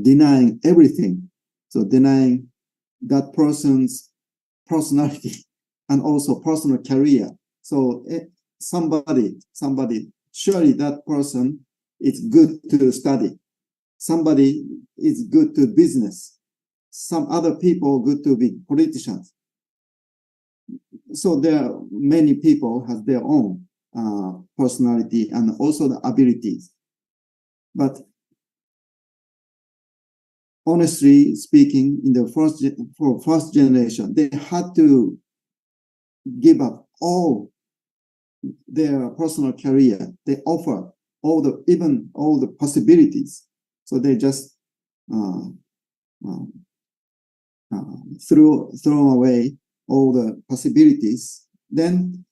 denying everything. So denying that person's personality and also personal career. So somebody, surely that person is good to study. Somebody is good to business. Some other people good to be politicians. So there are many people have their own personality and also the abilities. But honestly speaking, in the first generation, they had to give up all their personal career. They offer all the possibilities. So they just throw away all the possibilities. Then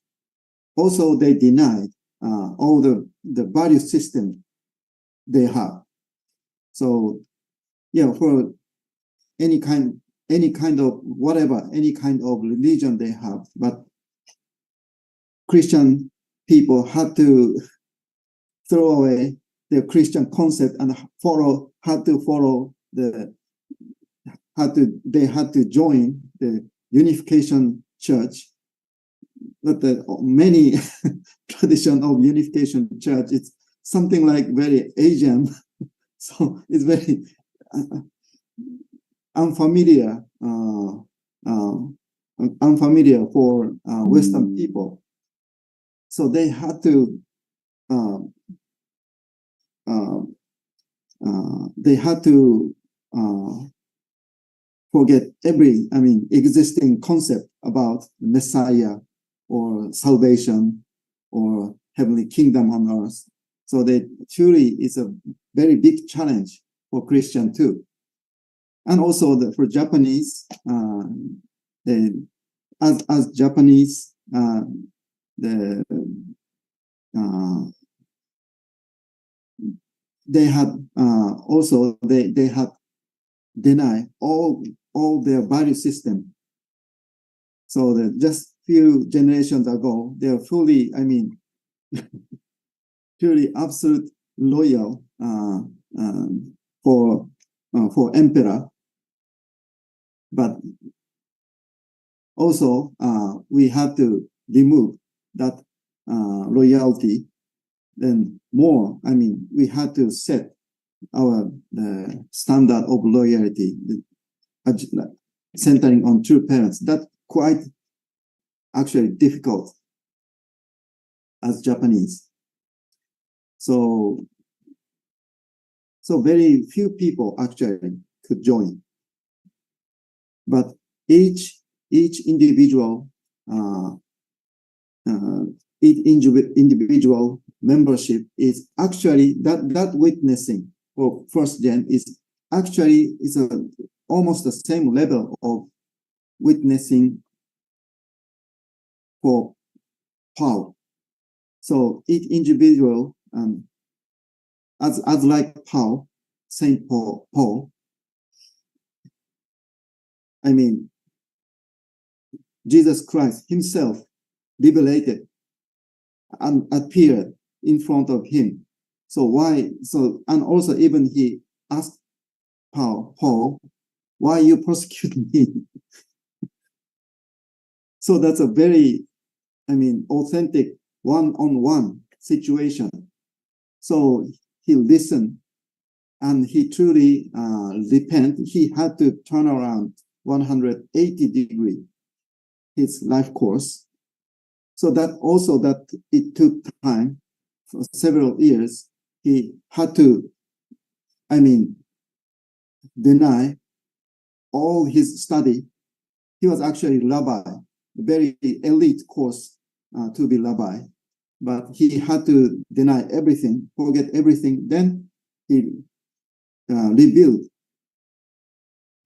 also they denied all the value system they have. So yeah, for any kind of whatever, any kind of religion they have, but Christian people had to throw away the Christian concept and they had to join the unification church. But the many tradition of unification church, it's something like very Asian, so it's very unfamiliar for Western people. So they had to forget every existing concept about Messiah or salvation or heavenly kingdom on earth. So that truly is a very big challenge for Christian too. And also for Japanese, as Japanese, they had also they had denied all their value system. So that just few generations ago, they are fully, purely absolute loyal for emperor. But also we had to remove that loyalty. Then more, we had to set our standard of loyalty, centering on true parents. That quite actually difficult as Japanese. So very few people actually could join. But each individual individual membership is actually that witnessing for first gen is actually almost the same level of witnessing for Paul. So each individual, as like Paul, Saint Paul, I mean, Jesus Christ himself liberated and appeared in front of him. So why? So and also even he asked Paul, why you persecuting me? So that's a very, authentic one-on-one situation. So he listened and he truly repent. He had to turn around 180 degree his life course. So that it took time for several years. He had to, deny all his study. He was actually rabbi, a very elite course to be rabbi, but he had to deny everything, forget everything. Then he rebuilt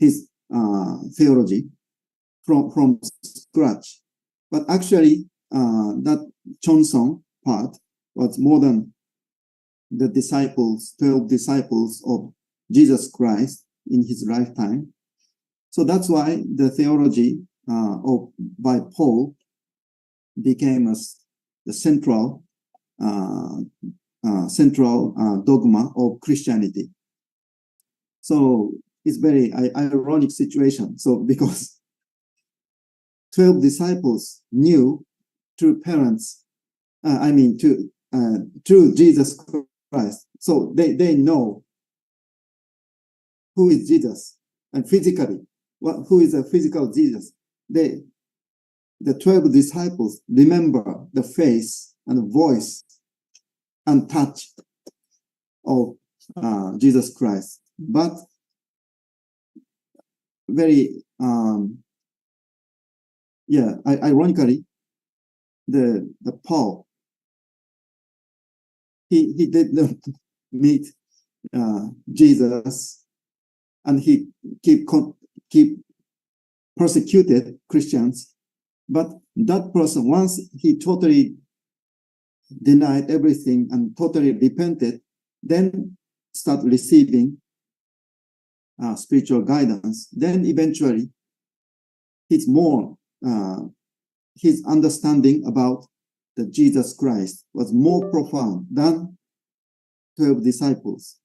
his theology from scratch. But actually, that Chonsong part was more than the 12 disciples of Jesus Christ in his lifetime. So that's why the theology by Paul became the central dogma of Christianity. So it's very ironic situation. So because 12 disciples knew true parents, true Jesus Christ. So they know who is Jesus and physically, who is a physical Jesus. The 12 disciples remember the face and voice and touch of Jesus Christ. But very, ironically, the Paul, he did not meet Jesus, and he keep persecuted Christians. But that person, once he totally denied everything and totally repented, then start receiving spiritual guidance. Then eventually, his understanding about the Jesus Christ was more profound than 12 disciples.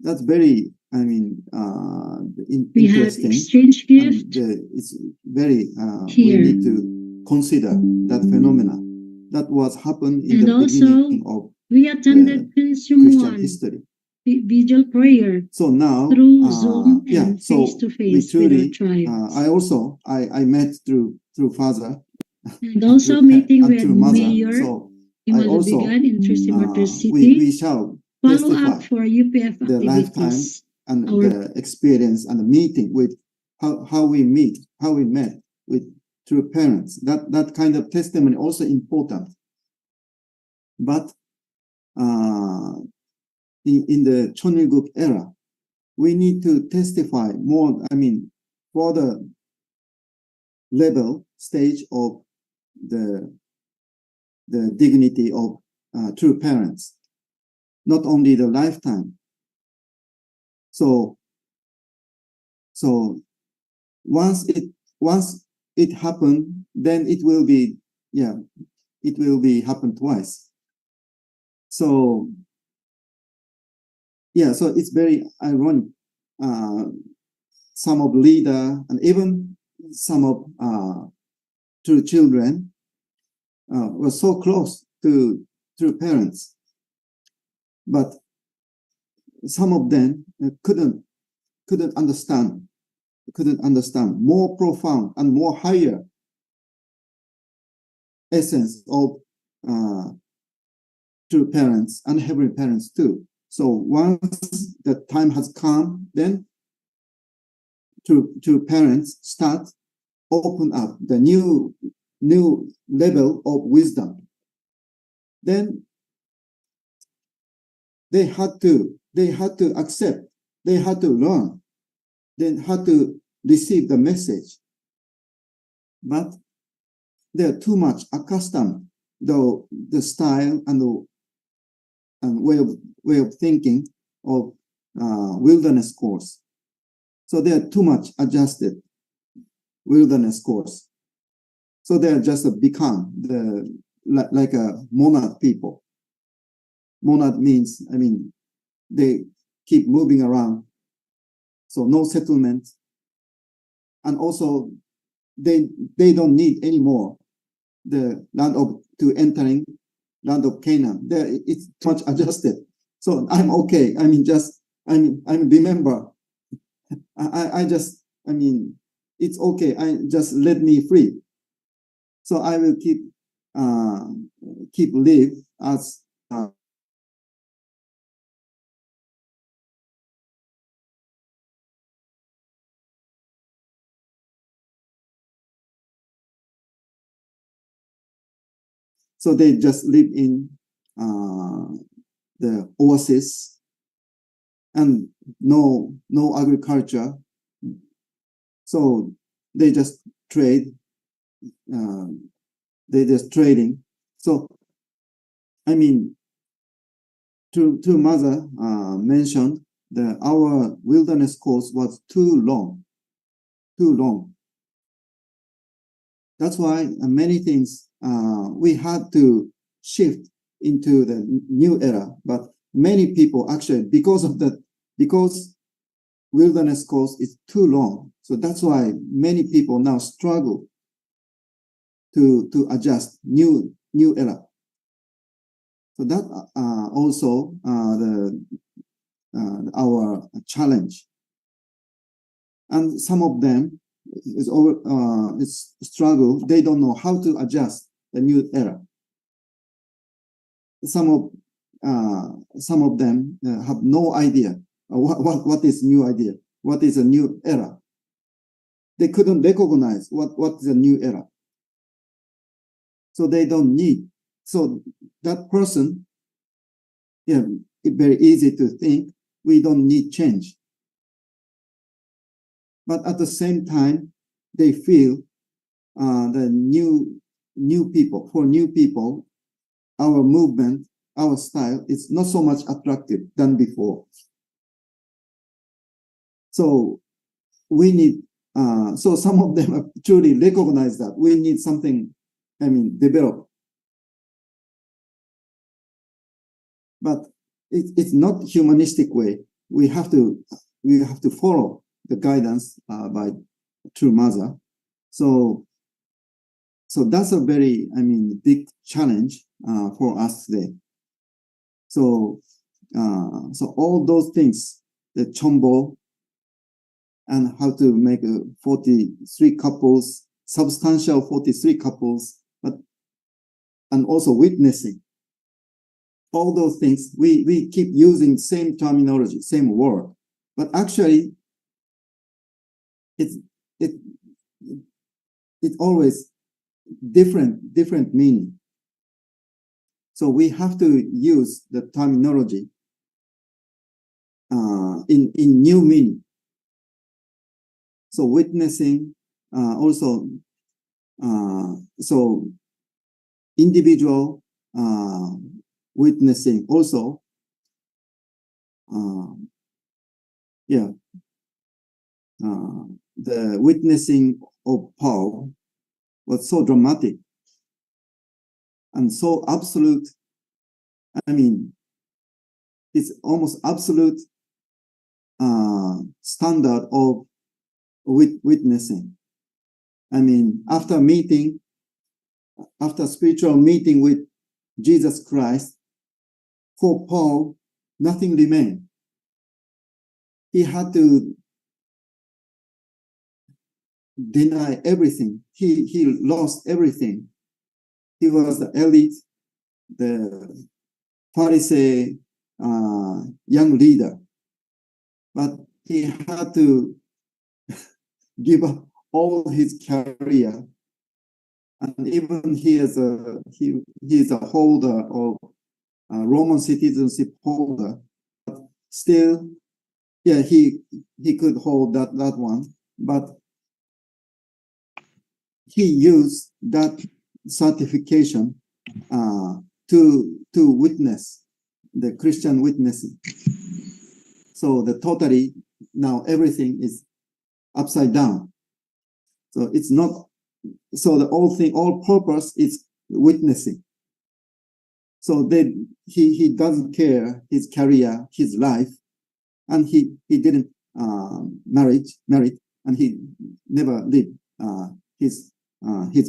That's very, We have interesting. exchange gift It's very, we here. need to consider that phenomena that was happened in And the also, beginning of we attended Christian Pensum history. vigil prayer So now, through Zoom and so face to we face with our truly, tribe. I met through Father, And also through meeting and with through Mother. Mayor So I also, Imalubigan in Trisimater we City. shall Follow testify up for UPF the lifetime activities. and Our the experience and the meeting with how we met with true parents. That kind of testimony also important. But in the Chonilguk era, we need to testify more, for the level, stage of the dignity of true parents, not only the lifetime. So once it happened, then it will be happen twice. So so it's very ironic. Some of leader and even some of true children were so close to true parents, but some of them couldn't understand more profound and more higher essence of true parents and heavenly parents too. So once the time has come, then true parents start open up the new level of wisdom. Then they had to accept, they had to learn, then had to receive the message. But they're too much accustomed the style and way of thinking of wilderness course. So they are too much adjusted wilderness course. So they are just become like a monad people. Monad means, I mean, they keep moving around. So no settlement. And also they don't need anymore the land of to entering land of Canaan. It's much adjusted. So I'm okay. I mean, just I remember. I just it's okay. I just let me free. So I will keep live as so they just live in the oasis and no agriculture. So they just trade. They just trading. So I mean, to mother mentioned that our wilderness course was too long. That's why many things we had to shift into the new era. But many people actually, because wilderness course is too long, so that's why many people now struggle to adjust new era. So that also our challenge. And some of them is struggle. They don't know how to adjust the new era. Some of them have no idea what is new idea, what is a new era. They couldn't recognize what is a new era. So they don't need. So that person, yeah, it's very easy to think we don't need change. But at the same time, they feel the new people, for new people, our movement, our style is not so much attractive than before. So we need, so some of them truly recognize that we need something, develop. But it's not humanistic way. We have to follow the guidance by true mother. So that's a very, big challenge for us today. So all those things, the CheonBo and how to make 43 couples, substantial 43 couples, and also witnessing. All those things, we keep using same terminology, same word, but actually it's always different meaning. So we have to use the terminology in new meaning. So witnessing also so individual witnessing also the witnessing of Paul was so dramatic and so absolute. It's almost absolute standard of witnessing. After spiritual meeting with Jesus Christ, for Paul, nothing remained. he had to deny everything. He lost everything. He was the elite, the Pharisee young leader, but he had to give up all his career, and even he is a holder of Roman citizenship holder. But still, yeah, he could hold that one, but he used that certification to witness the Christian witnessing. So the totally now everything is upside down. So it's not. So the all purpose is witnessing. So then he doesn't care his career, his life, and he didn't married, and he never lived his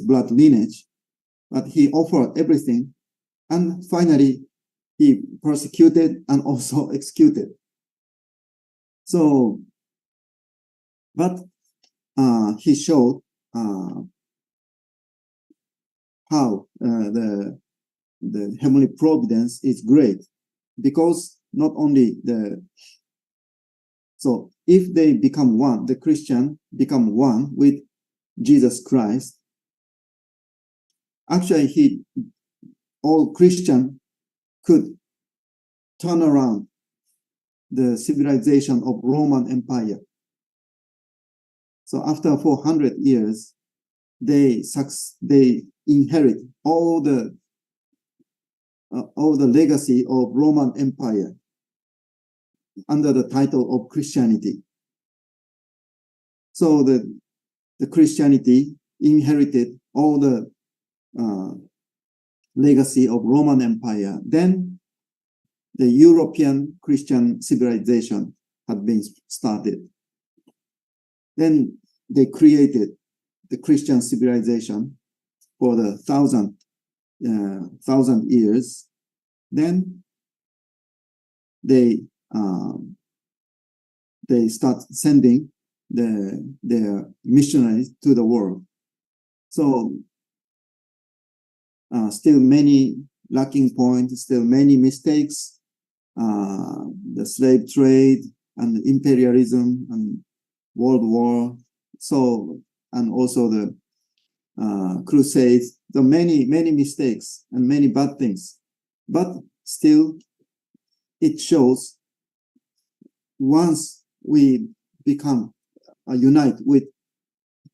blood lineage, but he offered everything, and finally he persecuted and also executed. So, but he showed how the heavenly providence is great, because not only so if they become one, the Christian become one with Jesus Christ, actually all Christian could turn around the civilization of Roman Empire. So after 400 years, they inherit all the legacy of Roman Empire under the title of Christianity. So the Christianity inherited all the legacy of Roman Empire. Then the European Christian civilization had been started. Then they created the Christian civilization for the thousand years. Then they start sending their missionaries to the world. So still many lacking points, still many mistakes. The slave trade and imperialism and World War. So, and also the Crusades. The many mistakes and many bad things. But still, it shows once we become unite with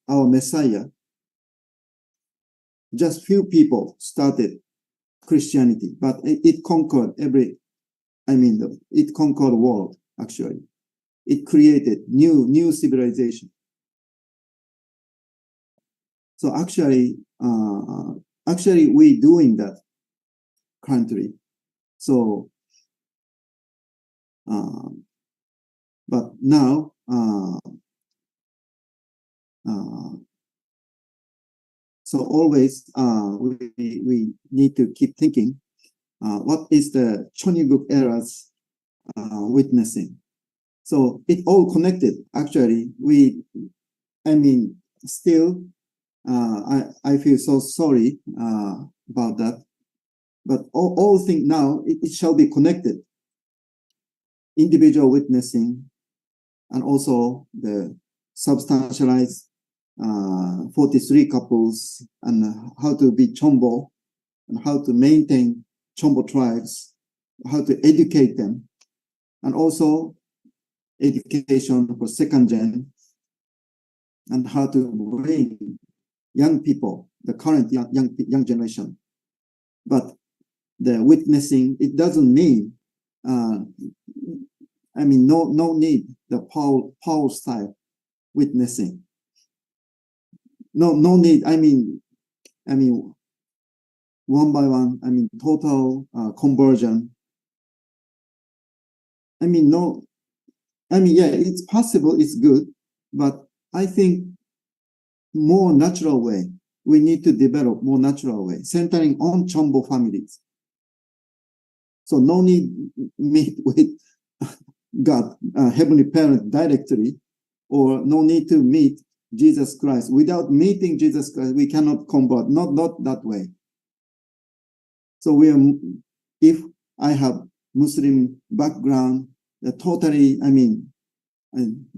our Messiah, just few people started Christianity, but it conquered it conquered the world, actually. It created new civilization. So actually we doing that currently. So, but now, so always we need to keep thinking, what is the Cheonbok era's witnessing? So it all connected. Actually, still, I feel so sorry about that. But all things now, it shall be connected. Individual witnessing, and also the substantialized 43 couples, and how to be CheonBo, and how to maintain CheonBo tribes, how to educate them, and also education for second gen, and how to bring young people, the current young generation. But the witnessing, it doesn't mean, no need the Paul style witnessing. No need. One by one. Total conversion. No. Yeah, it's possible. It's good, but I think more natural way. We need to develop more natural way, centering on CheonBo families. So no need meet with God, Heavenly Parent directly, or no need to meet Jesus Christ. Without meeting Jesus Christ, we cannot convert. Not that way. So if I have Muslim background, totally,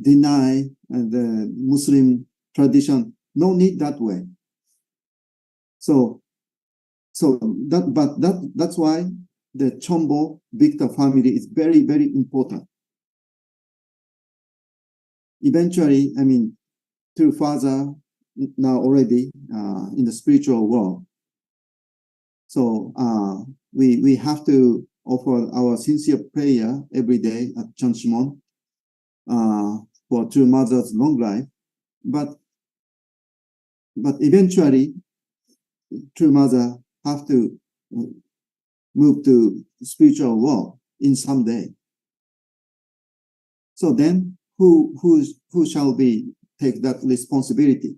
deny the Muslim tradition. No need that way. That's why the CheonBo Victor family is very, very important. Eventually, through Father now already in the spiritual world. So we have to offer our sincere prayer every day at Cheonshimon for True Mother's long life. But eventually, True Mother have to move to spiritual world in some day. So then, who shall be take that responsibility?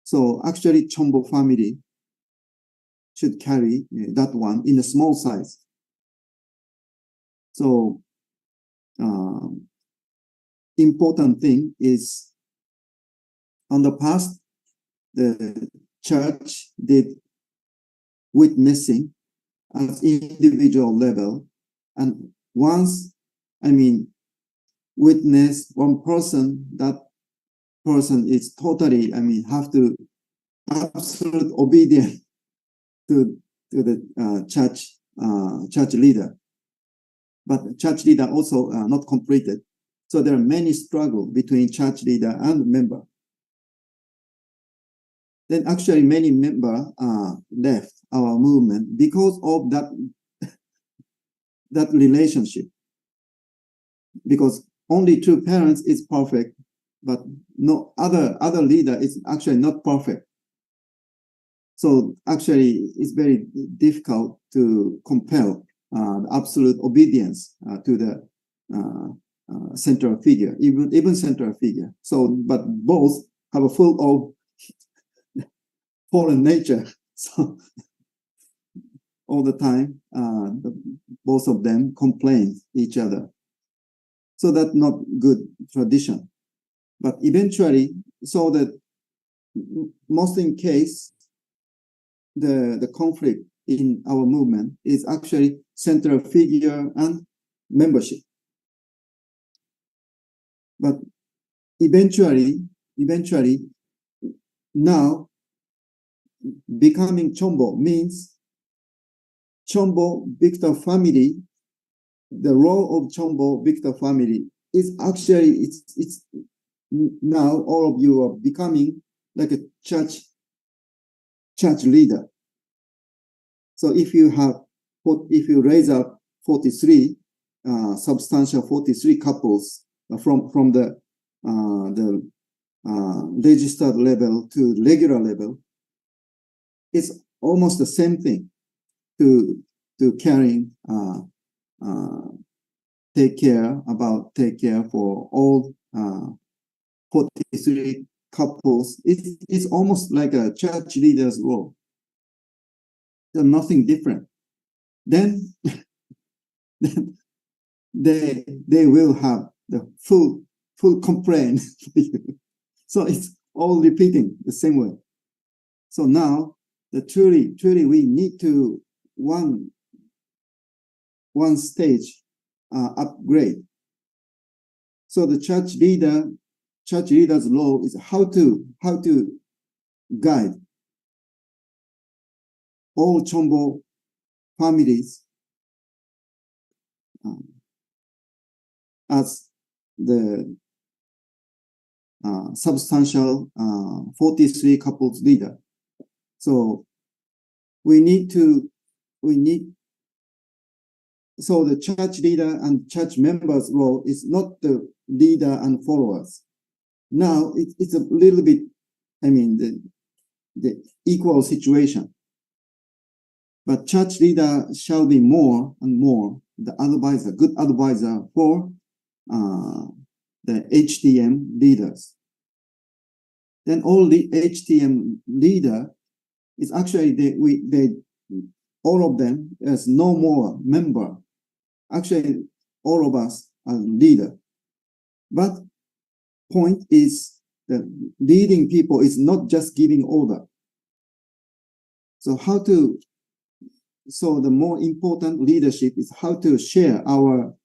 So actually, CheonBo family should carry that one in a small size. So important thing is, on the past, the church did witnessing at individual level, and once witness one person, that person is totally have to absolute obedient to the church leader. But church leader also not completed, so there are many struggle between church leader and member. Then actually many member left our movement because of that relationship. Because only two parents is perfect, but no other leader is actually not perfect. So actually, it's very difficult to compel absolute obedience to the central figure, even central figure. So, but both have a full of fallen nature. So all the time, both of them complain each other. So that's not good tradition. But eventually, so that most in case, the conflict in our movement is actually central figure and membership. But eventually, now becoming CheonBo means CheonBo Victor family. The role of CheonBo Victor family is actually it's now all of you are becoming like a church leader. So if you raise up 43 substantial 43 couples from the registered level to regular level, it's almost the same thing to carrying take care for all 43 couples. It's almost like a church leader's role. There's nothing different. Then they will have the full complaint. So it's all repeating the same way. So now truly we need to one stage upgrade. So the church leader's role is how to guide all CheonBo families as the substantial 43 couples leader. So so the church leader and church members' role is not the leader and followers. Now it's a little bit, the equal situation. But church leader shall be more and more the advisor, good advisor for the HTM leaders. Then all the HTM leader is actually all of them as no more member. Actually, all of us are leader. But point is that leading people is not just giving order. So the more important leadership is how to share our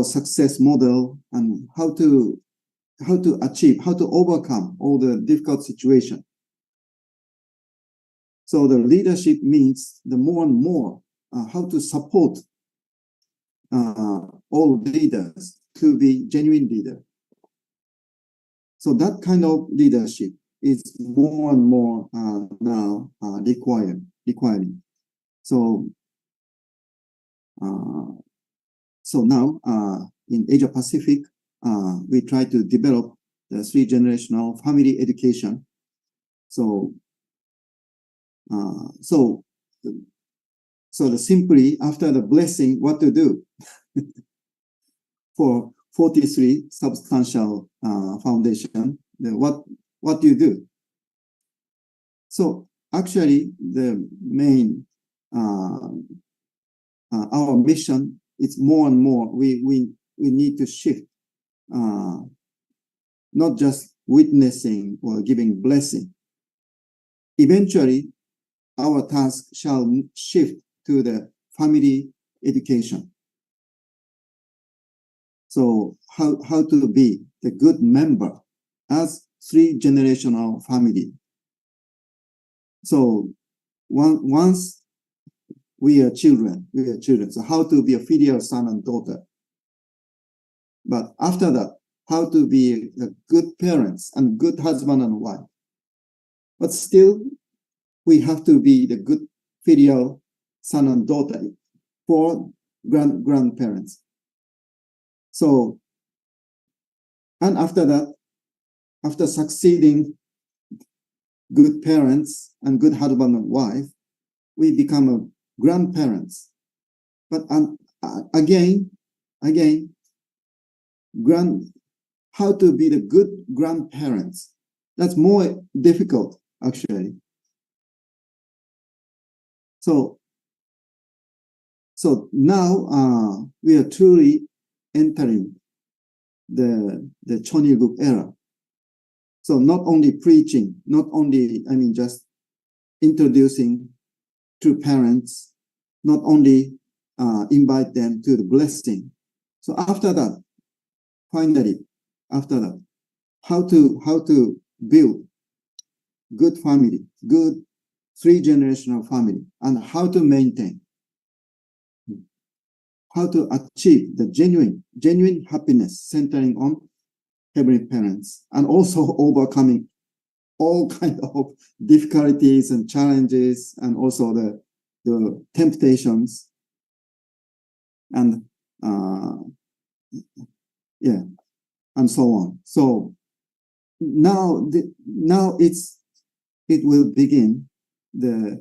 success model and how to achieve, how to overcome all the difficult situation. So the leadership means the more and more how to support all leaders to be genuine leader. So that kind of leadership is more and more now requiring. So now in Asia Pacific, we try to develop the 3-generational family education. So simply after the blessing, what to do for 43 substantial foundation? What do you do? So actually, the main our mission is more and more we need to shift, not just witnessing or giving blessing. Eventually, our task shall shift to the family education. So how to be the good member as 3-generational family. So once we are children. So how to be a filial son and daughter. But after that, how to be a good parents and good husband and wife. But still, we have to be the good filial son and daughter for grandparents. So, and after that, after succeeding good parents and good husband and wife, we become a grandparents. But again, how to be the good grandparents. That's more difficult, actually. So now we are truly entering the Cheonilguk era. So not only preaching, just introducing to parents, not only invite them to the blessing. So after that, finally, how to build good family, good 3-generational family, and how to maintain, how to achieve the genuine happiness centering on heavenly parents, and also overcoming all kinds of difficulties and challenges, and also the temptations, and and so on. So now it will begin the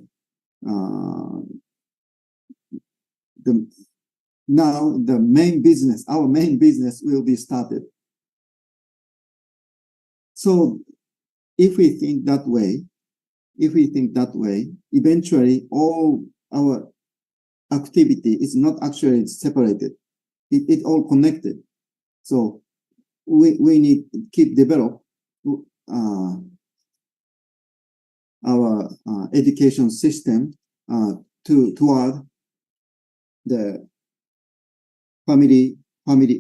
main business. Our main business will be started. So if we think that way, eventually all our activity is not actually separated. It all connected. So we need to keep develop our education system toward the family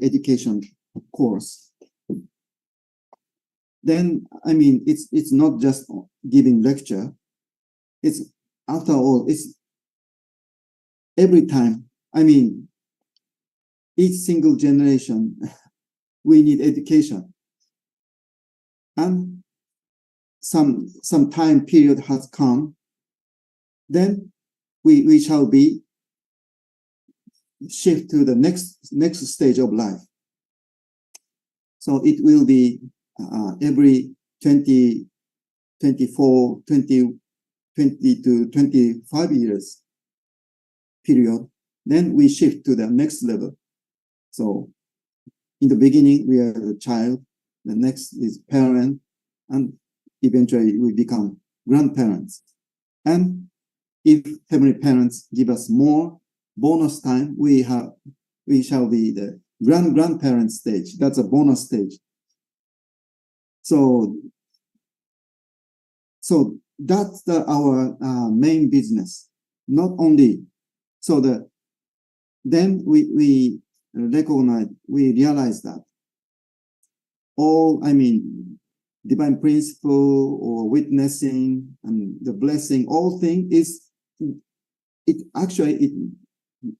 education course. Then it's not just giving lecture. It's after all, it's every time. Each single generation we need education, and some time period has come. Then we shall be shift to the next stage of life. So it will be every 20 to 25 years period. Then we shift to the next level. So in the beginning, we are the child. The next is parent, and eventually we become grandparents. And if heavenly parents give us more bonus time. We shall be the grandparent stage. That's a bonus stage. So that's our main business. Not only so then we recognize, we realize that all, divine principle or witnessing and the blessing, all thing is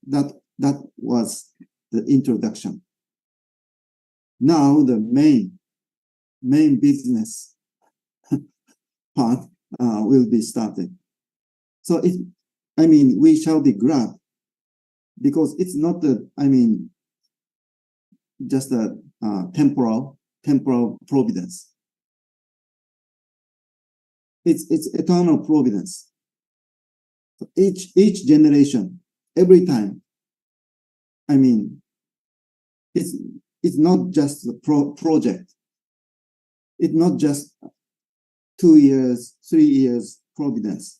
that was the introduction. Now the main business part will be started. So we shall be glad because it's not just a temporal providence. It's eternal providence. So each generation, every time. It's not just a project. It's not just 2 years, 3 years providence.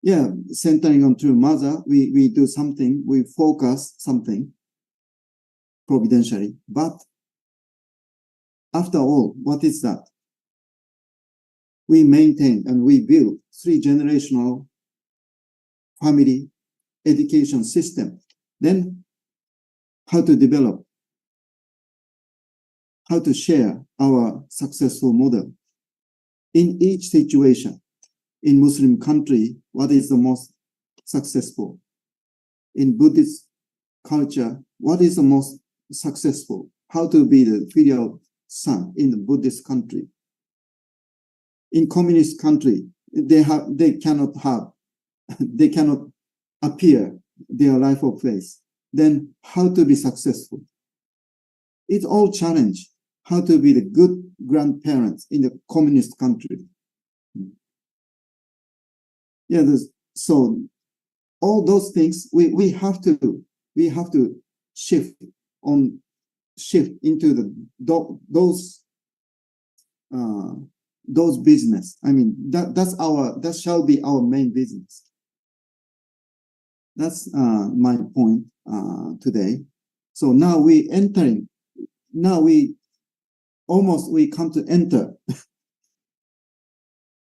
Yeah, centering on True Mother, we do something, we focus something providentially. But after all, what is that? We maintain and we build 3-generational family education system. Then how to develop, how to share our successful model in each situation. In Muslim country, what is the most successful? In Buddhist culture, what is the most successful? How to be the filial son in the Buddhist country? In communist country, they cannot appear their life of faith. Then how to be successful? It's all challenge. How to be the good grandparents in the communist country. Yeah, so all those things we have to shift into those business. That shall be our main business. That's my point today. So now we come to enter.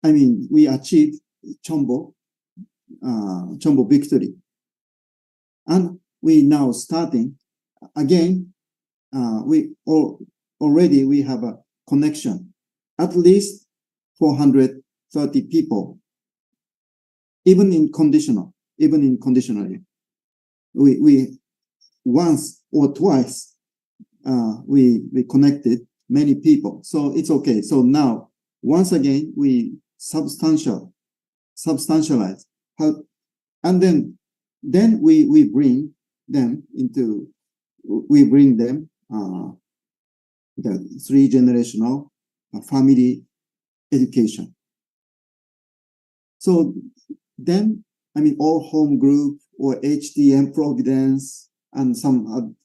We achieved CheonBo victory. And we now starting again, we have a connection, at least 430 people, even in conditionally. We once or twice, we connected many people. So it's okay. So now, once again, we substantialize how, and then we bring them the 3-generational family education. So then, all home group or HTM Providence and some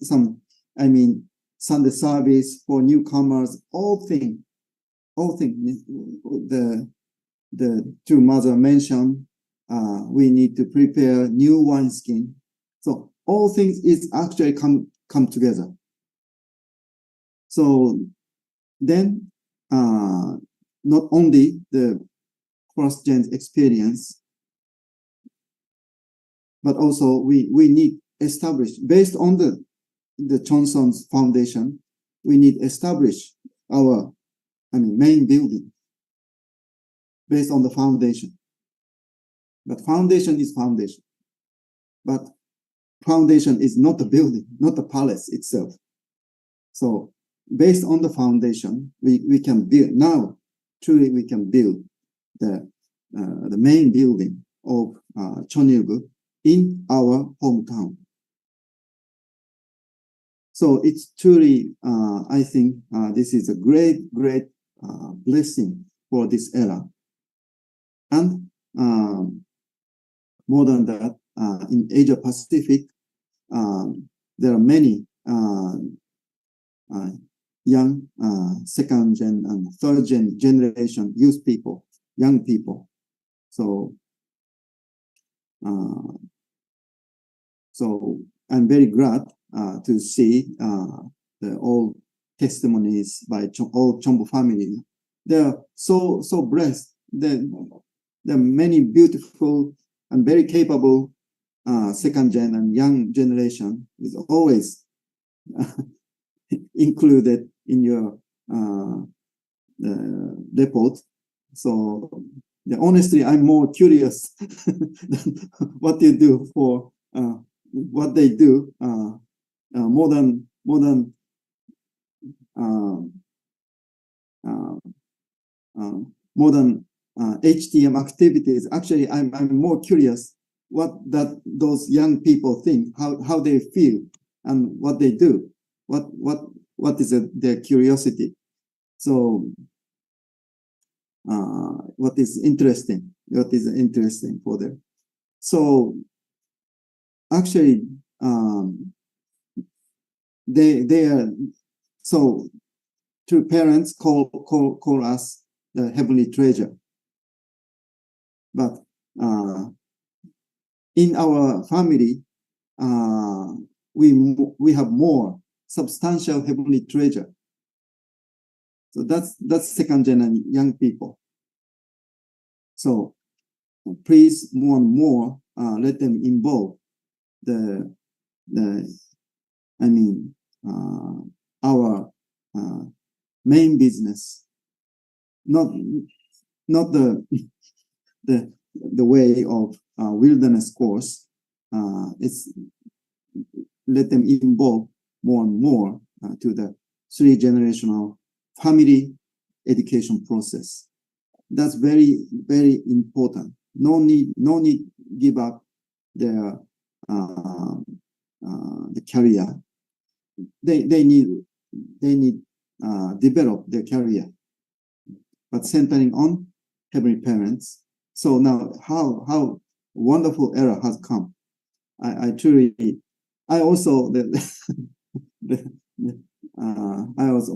Sunday service for newcomers, all thing the True Mother mentioned, we need to prepare new wineskin. So all things is actually come together. So then, not only the first gen experience, but also we need establish, based on the Johnson's foundation, we need establish our main building based on the foundation. But foundation is foundation. But foundation is not a building, not a palace itself. So based on the foundation, we can build now. Truly, we can build the main building of Cheonilgu in our hometown. So it's truly, I think, this is a great blessing for this era. And more than that, in Asia Pacific, there are many young second gen and third generation youth people, young people. So So I'm very glad to see the all testimonies by all CheonBo family. They're so blessed. There are many beautiful and very capable second gen and young generation is always included in your report. So honestly, I'm more curious than what you do for what they do more than HTM activities. Actually, I'm more curious what those young people think, how they feel, and what they do. What is their curiosity? So what is interesting for them. So actually they are so two parents call us the heavenly treasure, but in our family we have more substantial heavenly treasure. So that's second gen and young people. So please more and more let them involve our main business, not the way of wilderness course. It's let them involve more and more to the 3-generational family education process. That's very, very important. No need give up their the career. They need develop their career, but centering on heavenly parents. So now how wonderful era has come. I truly, I also I was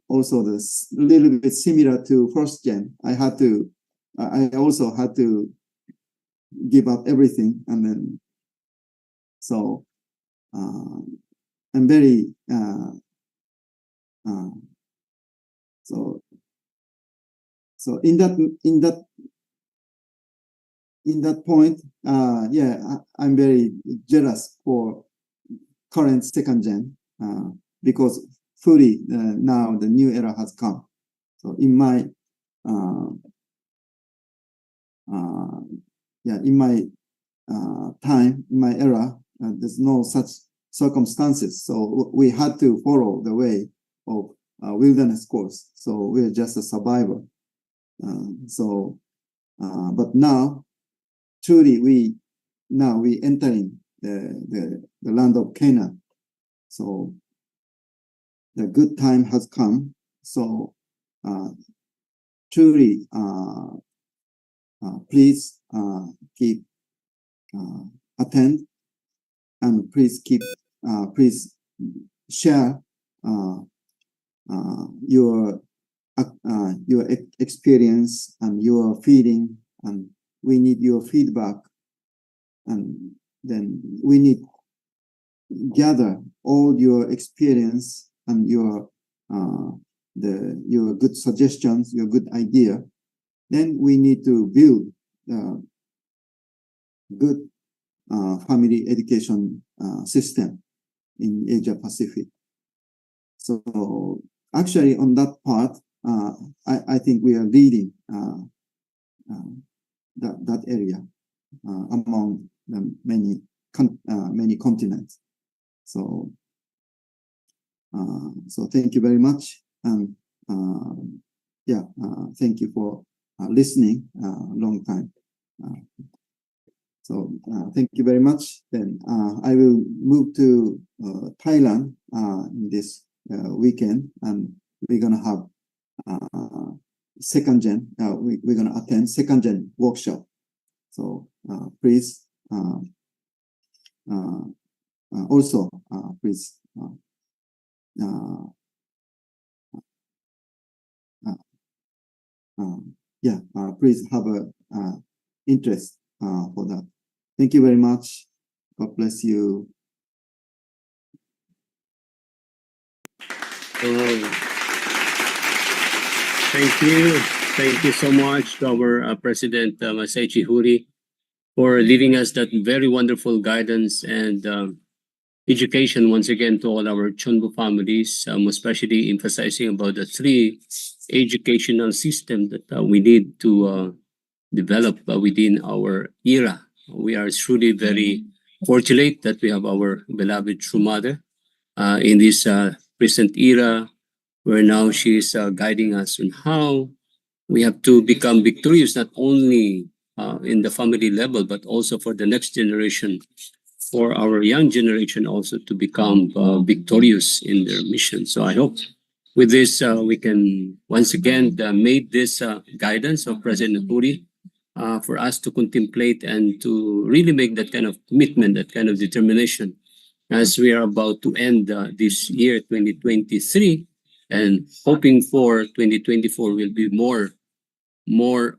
also this little bit similar to first gen. I also had to give up everything, and then so I'm very so in that point, I'm very jealous for current second gen because fully now the new era has come. So in my time, in my era, there's no such circumstances. So we had to follow the way of wilderness course. So we're just a survivor. But now, truly, we entering the land of Canaan. So the good time has come. So truly, please keep attend, and please share your experience and your feeling, and we need your feedback, and then we need gather all your experience and your good suggestions, your good idea. Then we need to build good family education system in Asia Pacific. So actually on that part, I think we are leading that area among the many continents. So thank you very much, and thank you for listening long time. Thank you very much. Then I will move to Thailand in this weekend, and we're gonna have second gen. We're gonna attend second gen workshop. So please also please please have a interest for that. Thank you very much. God bless you. Thank you. Thank you so much to our President Masaichi Huri for leaving us that very wonderful guidance and education once again to all our CheonBo families, especially emphasizing about the three educational system that we need to develop within our era. We are truly very fortunate that we have our beloved true mother in this present era where now she is guiding us on how we have to become victorious not only in the family level but also for the next generation, for our young generation also to become victorious in their mission. So I hope with this we can once again make this guidance of President Puri for us to contemplate and to really make that kind of commitment, that kind of determination as we are about to end this year 2023 and hoping for 2024 will be more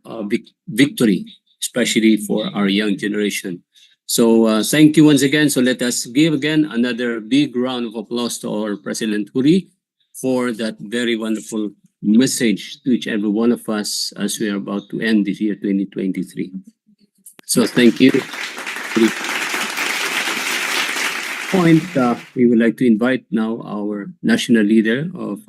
victory, especially for our young generation. So thank you once again. So let us give again another big round of applause to our President Huri for that very wonderful message to each every one of us as we are about to end this year 2023. So thank you. Point, we would like to invite now our national leader of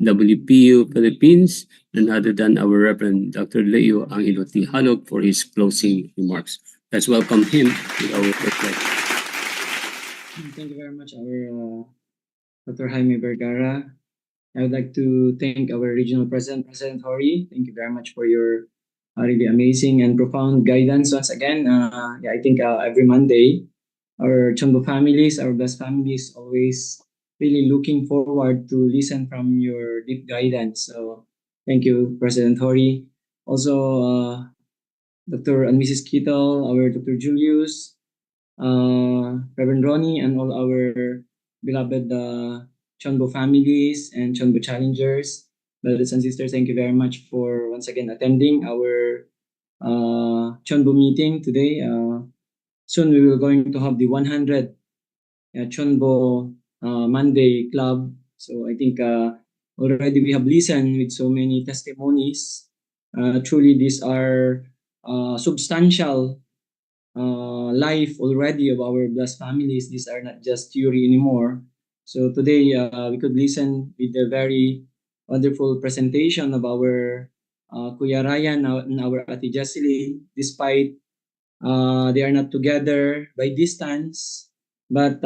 WPU Philippines, none other than our Reverend Dr. Leo Angelo Tihalog for his closing remarks. Let's welcome him to our podcast. Thank you very much, our Dr. Jaime Vergara. I would like to thank our regional president, President Hori. Thank you very much for your really amazing and profound guidance once again. I think every Monday, our CheonBo families, our blessed families, always really looking forward to listen from your deep guidance. So thank you, President Hori. Also, Dr. and Mrs. Kittle, our Dr. Julius, Reverend Ronnie, and all our beloved CheonBo families and CheonBo challengers, brothers and sisters. Thank you very much for once again attending our CheonBo meeting today. Soon we will going to have the 100 CheonBo Monday Club. So I think already we have listened with so many testimonies. Truly, these are substantial life already of our blessed families. These are not just theory anymore. So today we could listen with a very wonderful presentation of our Kuya Ryan and our Ate Jesseline, despite they are not together by distance, but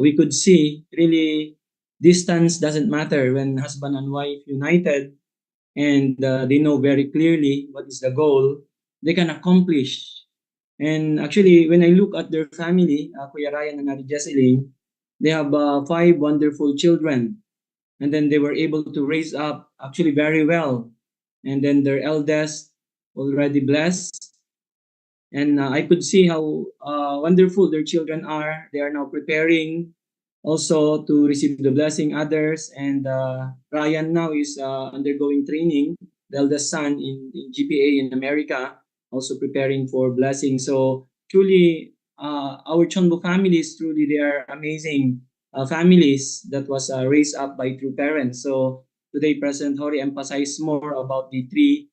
we could see really distance doesn't matter when husband and wife united and they know very clearly what is the goal they can accomplish. And actually, when I look at their family, Kuya Ryan and Ate Jesseline, they have 5 wonderful children. And then they were able to raise up actually very well. And then their eldest already blessed. And I could see how wonderful their children are. They are now preparing also to receive the blessing others. And Ryan now is undergoing training, the eldest son in GPA in America, also preparing for blessing. So truly, our CheonBo families, truly they are amazing families that was raised up by true parents. So today, President Hori emphasized more about the three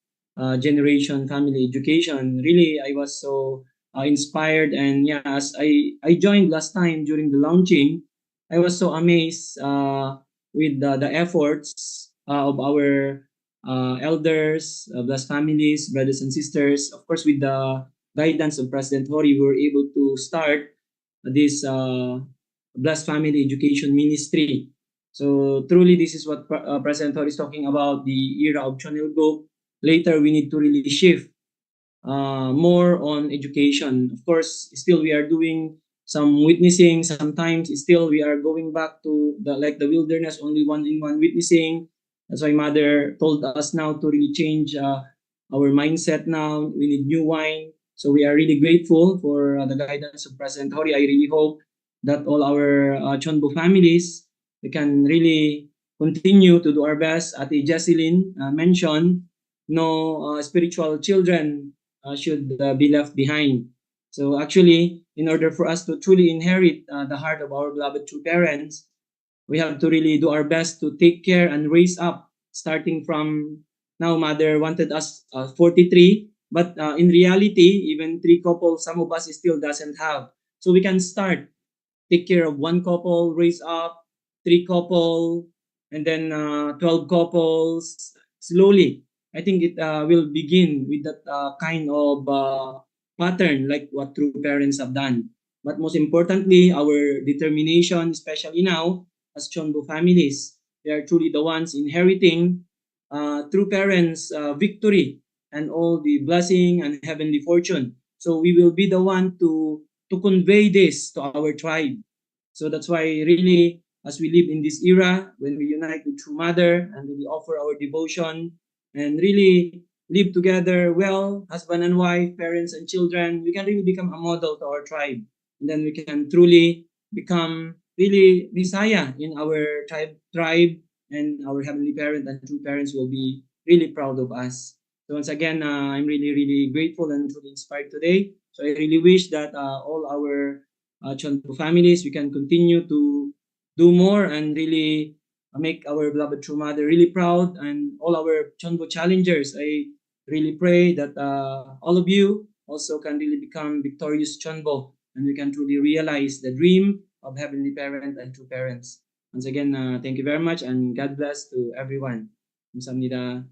generation family education. Really, I was so inspired. And yeah, as I joined last time during the launching, I was so amazed with the efforts of our elders, blessed families, brothers and sisters. Of course, with the guidance of President Hori, we were able to start this blessed family education ministry. So truly, this is what President Hori is talking about, the era of Chonilgo. Later, we need to really shift more on education. Of course, still we are doing some witnessing. Sometimes still we are going back to the wilderness, only one-on-one witnessing. That's why Mother told us now to really change our mindset now. We need new wine. So we are really grateful for the guidance of President Hori. I really hope that all our CheonBo families, we can really continue to do our best. Ate Jesseline mentioned, no spiritual children should be left behind. So actually, in order for us to truly inherit the heart of our beloved true parents, we have to really do our best to take care and raise up, starting from now. Mother wanted us 43, but in reality, even three couples, some of us still doesn't have. So we can start, take care of one couple, raise up three couple, and then 12 couples slowly. I think it will begin with that kind of pattern, like what true parents have done. But most importantly, our determination, especially now as CheonBo families, they are truly the ones inheriting true parents' victory and all the blessing and heavenly fortune. So we will be the one to convey this to our tribe. So that's why really, as we live in this era, when we unite with True Mother and really offer our devotion and really live together well, husband and wife, parents and children, we can really become a model to our tribe. And then we can truly become really Messiah in our tribe, and our heavenly parent and true parents will be really proud of us. So once again, I'm really, really grateful and truly inspired today. So I really wish that all our CheonBo families, we can continue to do more and really make our beloved True Mother really proud, and all our CheonBo challengers. I really pray that all of you also can really become victorious CheonBo, and we can truly realize the dream of Heavenly Parent and True Parents. Once again, thank you very much, and God bless to everyone. 감사합니다.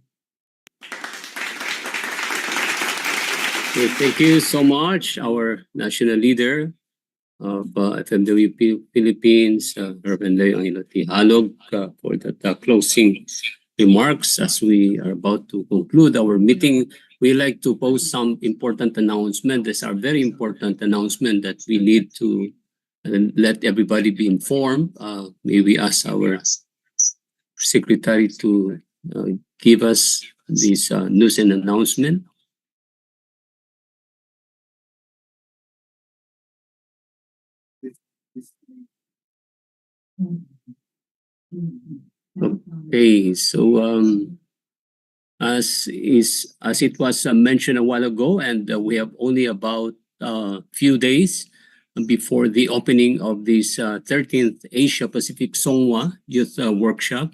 Okay, thank you so much, our national leader of FMW Philippines, Reverend Leo Angelo Tihalog, for that closing remarks. As we are about to conclude our meeting, we like to post some important announcement. These are very important announcement that we need to let everybody be informed. May we ask our secretary to give us this news and announcement. Okay, so as it was mentioned a while ago, and we have only about few days before the opening of this 13th Asia Pacific Songwa Youth Workshop.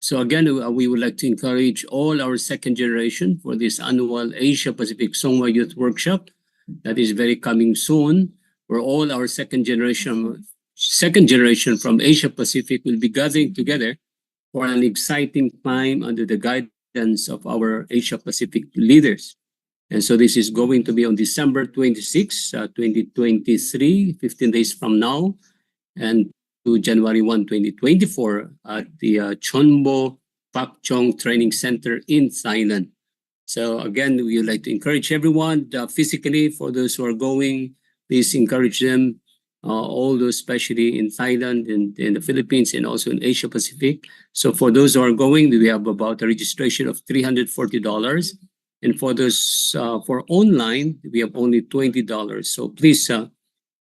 So again, we would like to encourage all our second generation for this annual Asia Pacific Songwa Youth Workshop that is very coming soon, where all our second generation from Asia Pacific will be gathering together for an exciting time under the guidance of our Asia Pacific leaders. And so this is going to be on December 26, 2023, 15 days from now, and to January 1, 2024 at the CheonBo Pak Chong Training Center in Thailand. So again, we would like to encourage everyone physically, for those who are going, please encourage them, all those especially in Thailand and in the Philippines and also in Asia Pacific. So for those who are going, we have about a registration of $340. And for those for online, we have only $20. So please,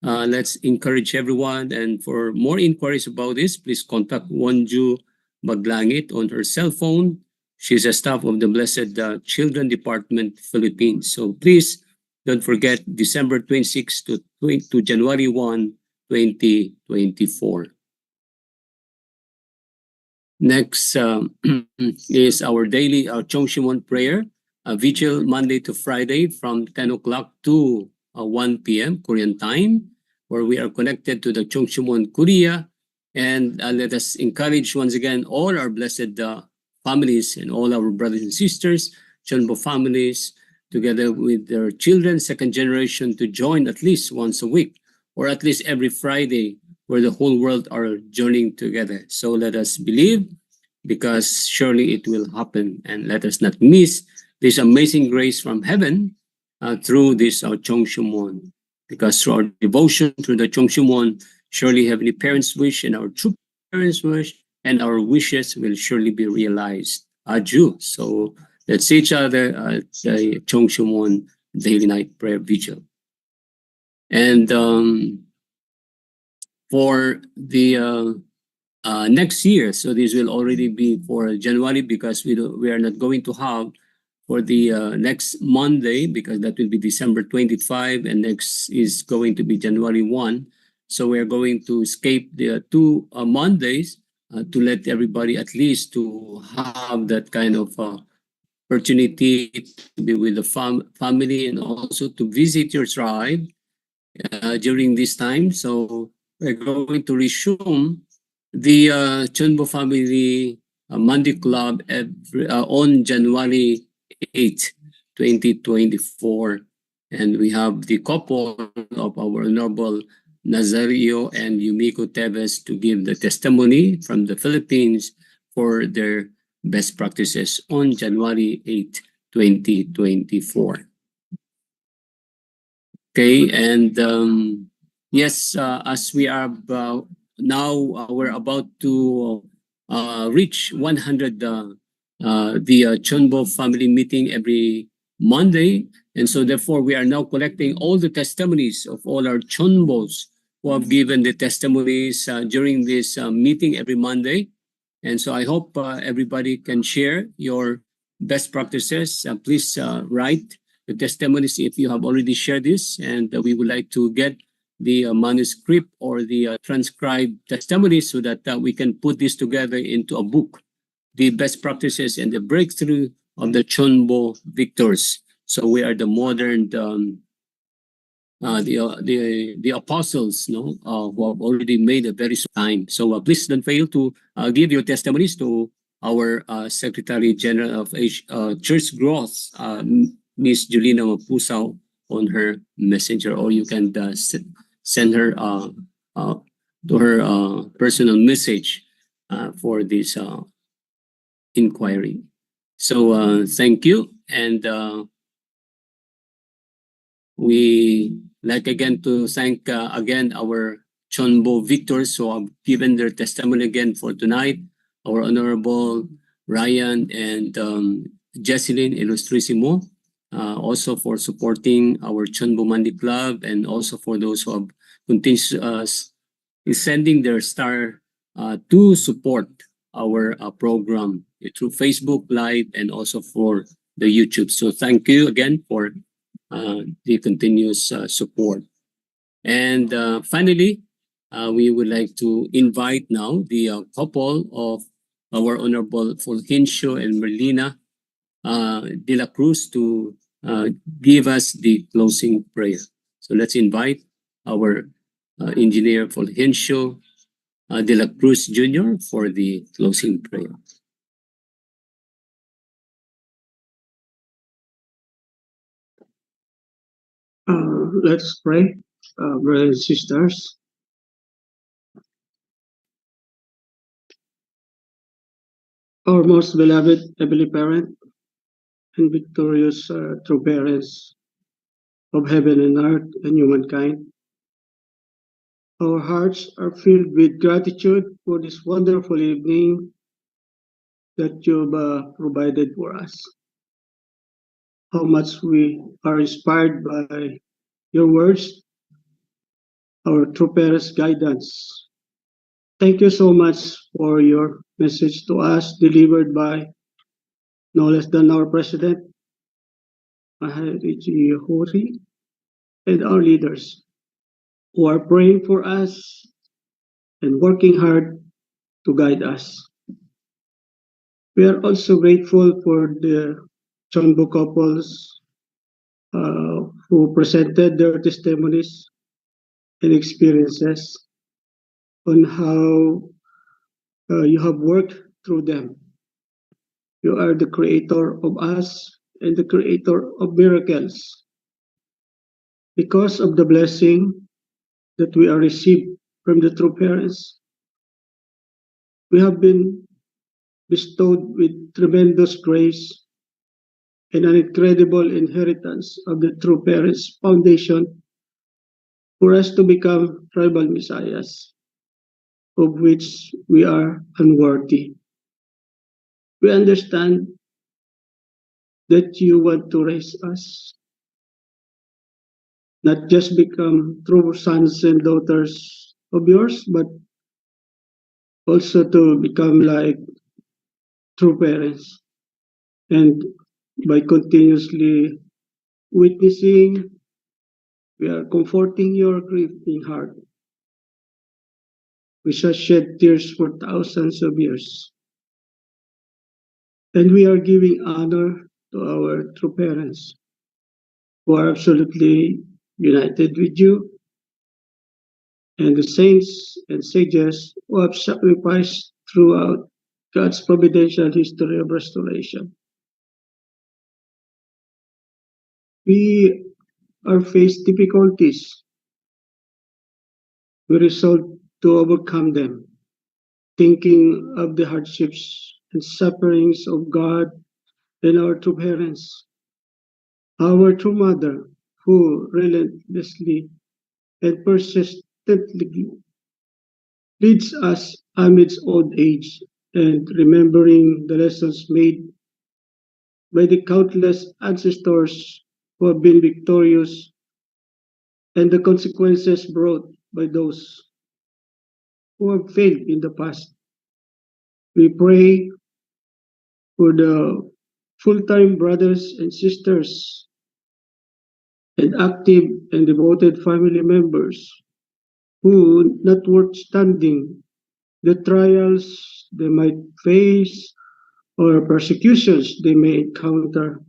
let's encourage everyone. And for more inquiries about this, please contact Wonju Maglangit on her cell phone. She's a staff of the Blessed Children Department, Philippines. So please don't forget December 26 to January 1, 2024. Next is our daily Chongshimon prayer, vigil Monday to Friday from 10 o'clock to 1 p.m. Korean time, where we are connected to the Chongshimon Korea. And let us encourage once again all our blessed families and all our brothers and sisters, CheonBo families, together with their children, second generation, to join at least once a week or at least every Friday, where the whole world are joining together. So let us believe, because surely it will happen, and let us not miss this amazing grace from heaven through this Chongshimon. Because through our devotion through the Chongshimon, surely Heavenly Parents' wish and our true parents' wish and our wishes will surely be realized. Adieu. So let's see each other at the Chongshimon Daily Night Prayer Vigil. And for the next year, so this will already be for January, because we are not going to have for the next Monday, because that will be December 25, and next is going to be January 1. So we're going to escape the two Mondays to let everybody at least to have that kind of opportunity to be with the family and also to visit your tribe during this time. So we're going to resume the CheonBo family Monday Club on January 8, 2024. And we have the couple of our Honorable Nazario and Yumiko Teves to give the testimony from the Philippines for their best practices on January 8, 2024. Okay, and yes, as we are now, we're about to reach 100 the CheonBo family meeting every Monday, and so therefore we are now collecting all the testimonies of all our CheonBos who have given the testimonies during this meeting every Monday. And so I hope everybody can share your best practices. Please write the testimonies if you have already shared this, and we would like to get the manuscript or the transcribed testimonies so that we can put this together into a book, the best practices and the breakthrough of the CheonBo victors. So we are the modern the apostles, no, who have already made a very time. So please don't fail to give your testimonies to our Secretary General of Church Growth, Miss Julina Mapusao, on her messenger, or you can send her to her personal message for this inquiry. So thank you, and we like again to thank again our CheonBo victors who have given their testimony again for tonight. Our Honorable Ryan and Jesselyn Illustrissimo, also for supporting our CheonBo Monday Club, and also for those who have continued is sending their star to support our program through Facebook Live and also for the YouTube. So thank you again for the continuous support. And finally, we would like to invite now the couple of our Honorable Fulgencio and Merlina de la Cruz to give us the closing prayer. So let's invite our engineer Fulgencio de la Cruz Jr. for the closing prayer. Let's pray, brothers and sisters. Our most beloved Heavenly Parent and victorious true parents of heaven and earth and humankind, our hearts are filled with gratitude for this wonderful evening that you've provided for us. How much we are inspired by your words, our true parents' guidance. Thank you so much for your message to us delivered by no less than our President, Maharishi Hori, and our leaders who are praying for us and working hard to guide us. We are also grateful for the CheonBo couples who presented their testimonies and experiences on how you have worked through them. You are the creator of us and the creator of miracles. Because of the blessing that we are received from the true parents, we have been bestowed with tremendous grace and an incredible inheritance of the true parents' foundation for us to become tribal messiahs, of which we are unworthy. We understand that you want to raise us, not just become true sons and daughters of yours, but also to become like true parents and by continuously witnessing, we are comforting your grieving heart. We shall shed tears for thousands of years. And we are giving honor to our true parents who are absolutely united with you, and the saints and sages who have sacrificed throughout God's providential history of restoration. We are faced difficulties. We resolve to overcome them, thinking of the hardships and sufferings of God and our true parents, our true mother, who relentlessly and persistently leads us amidst old age, and remembering the lessons made by the countless ancestors who have been victorious and the consequences brought by those who have failed in the past. We pray for the full-time brothers and sisters and active and devoted family members who, notwithstanding the trials they might face or persecutions they may encounter,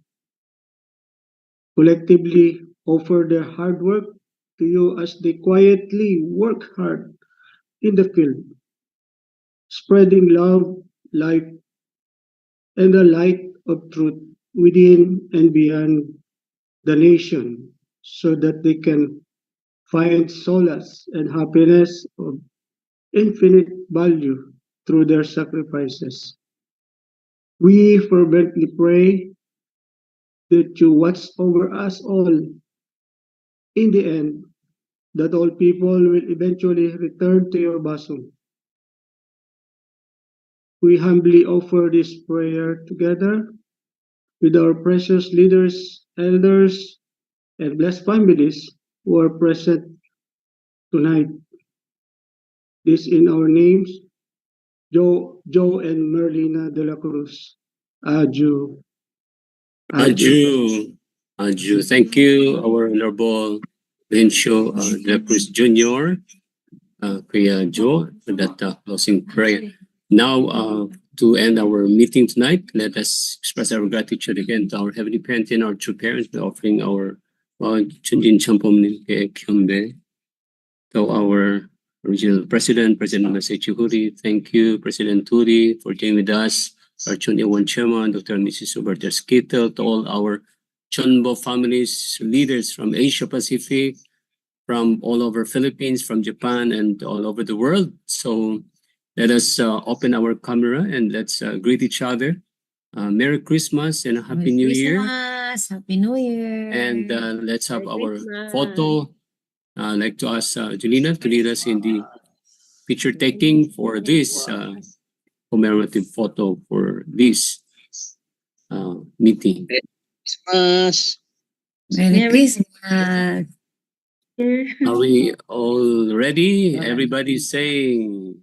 collectively offer their hard work to you as they quietly work hard in the field, spreading love, life, and the light of truth within and beyond the nation so that they can find solace and happiness of infinite value through their sacrifices. We fervently pray that you watch over us all in the end, that all people will eventually return to your bosom. We humbly offer this prayer together with our precious leaders, elders, and blessed families who are present tonight. This in our names, Joe and Merlina de la Cruz. Adieu. Aju. Aju. Thank you, our Honorable Bencho De La Cruz Jr., Kuya Joe, for that closing prayer. Now, to end our meeting tonight, let us express our gratitude again to our Heavenly Parent and our true parents by offering our Chunjin Champom kay CheonBo, to our original President, President Masay Chuhuri. Thank you, President Turi, for being with us. Our Chun-1 Chairman, Dr. and Mrs. Roberta Skittle, to all our CheonBo families, leaders from Asia Pacific, from all over Philippines, from Japan, and all over the world. So let us open our camera and let's greet each other. Merry Christmas and a Happy New Year. Happy New Year. And let's have Merry our Christmas. photo. I'd like to ask Julina to lead us in the picture taking for this commemorative photo for this meeting. Christmas. Merry Christmas. Are we all ready? Everybody saying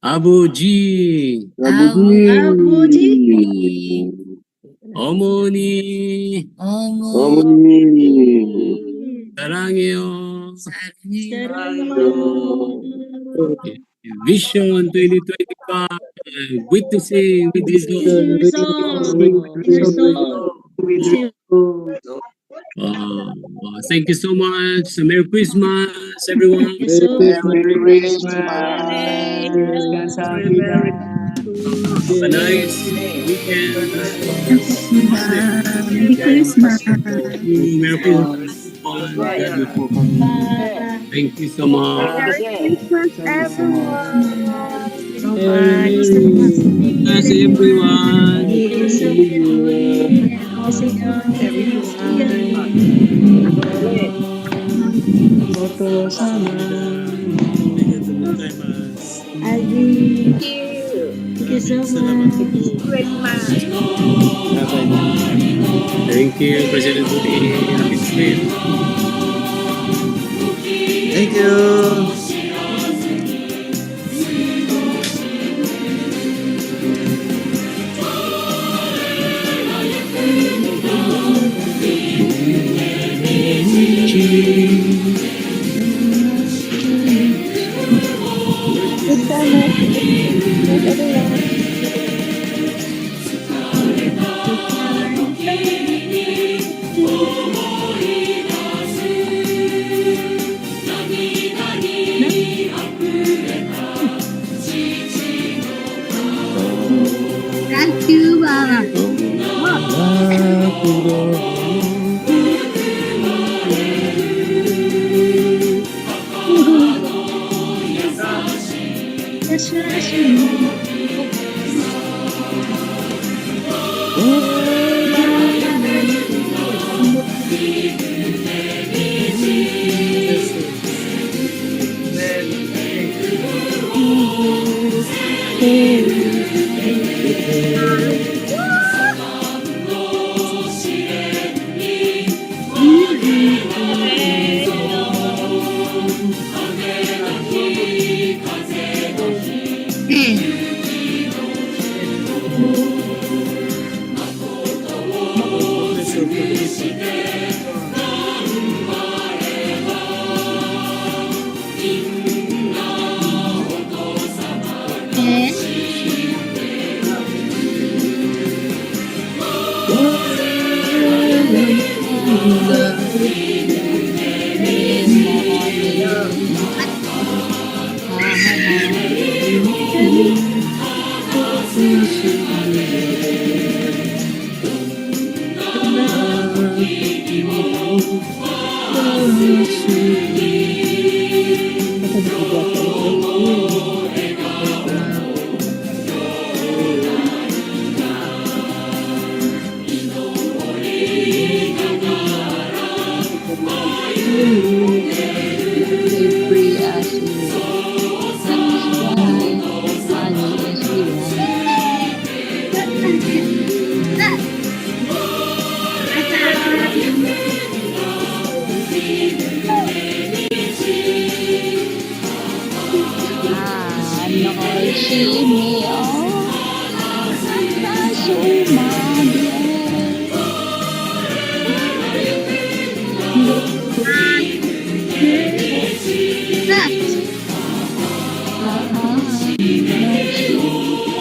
Abuji, Abuji. Omoni, Sarangyo, Vision 2025, witnessing with thank you so much. Merry Christmas, everyone. Merry Christmas. Have a nice weekend. Merry Christmas. Merry Christmas. Thank you so much. Christmas, everyone. Merry Christmas, everyone. Thank you, President Udi. Happy sleep. Thank you.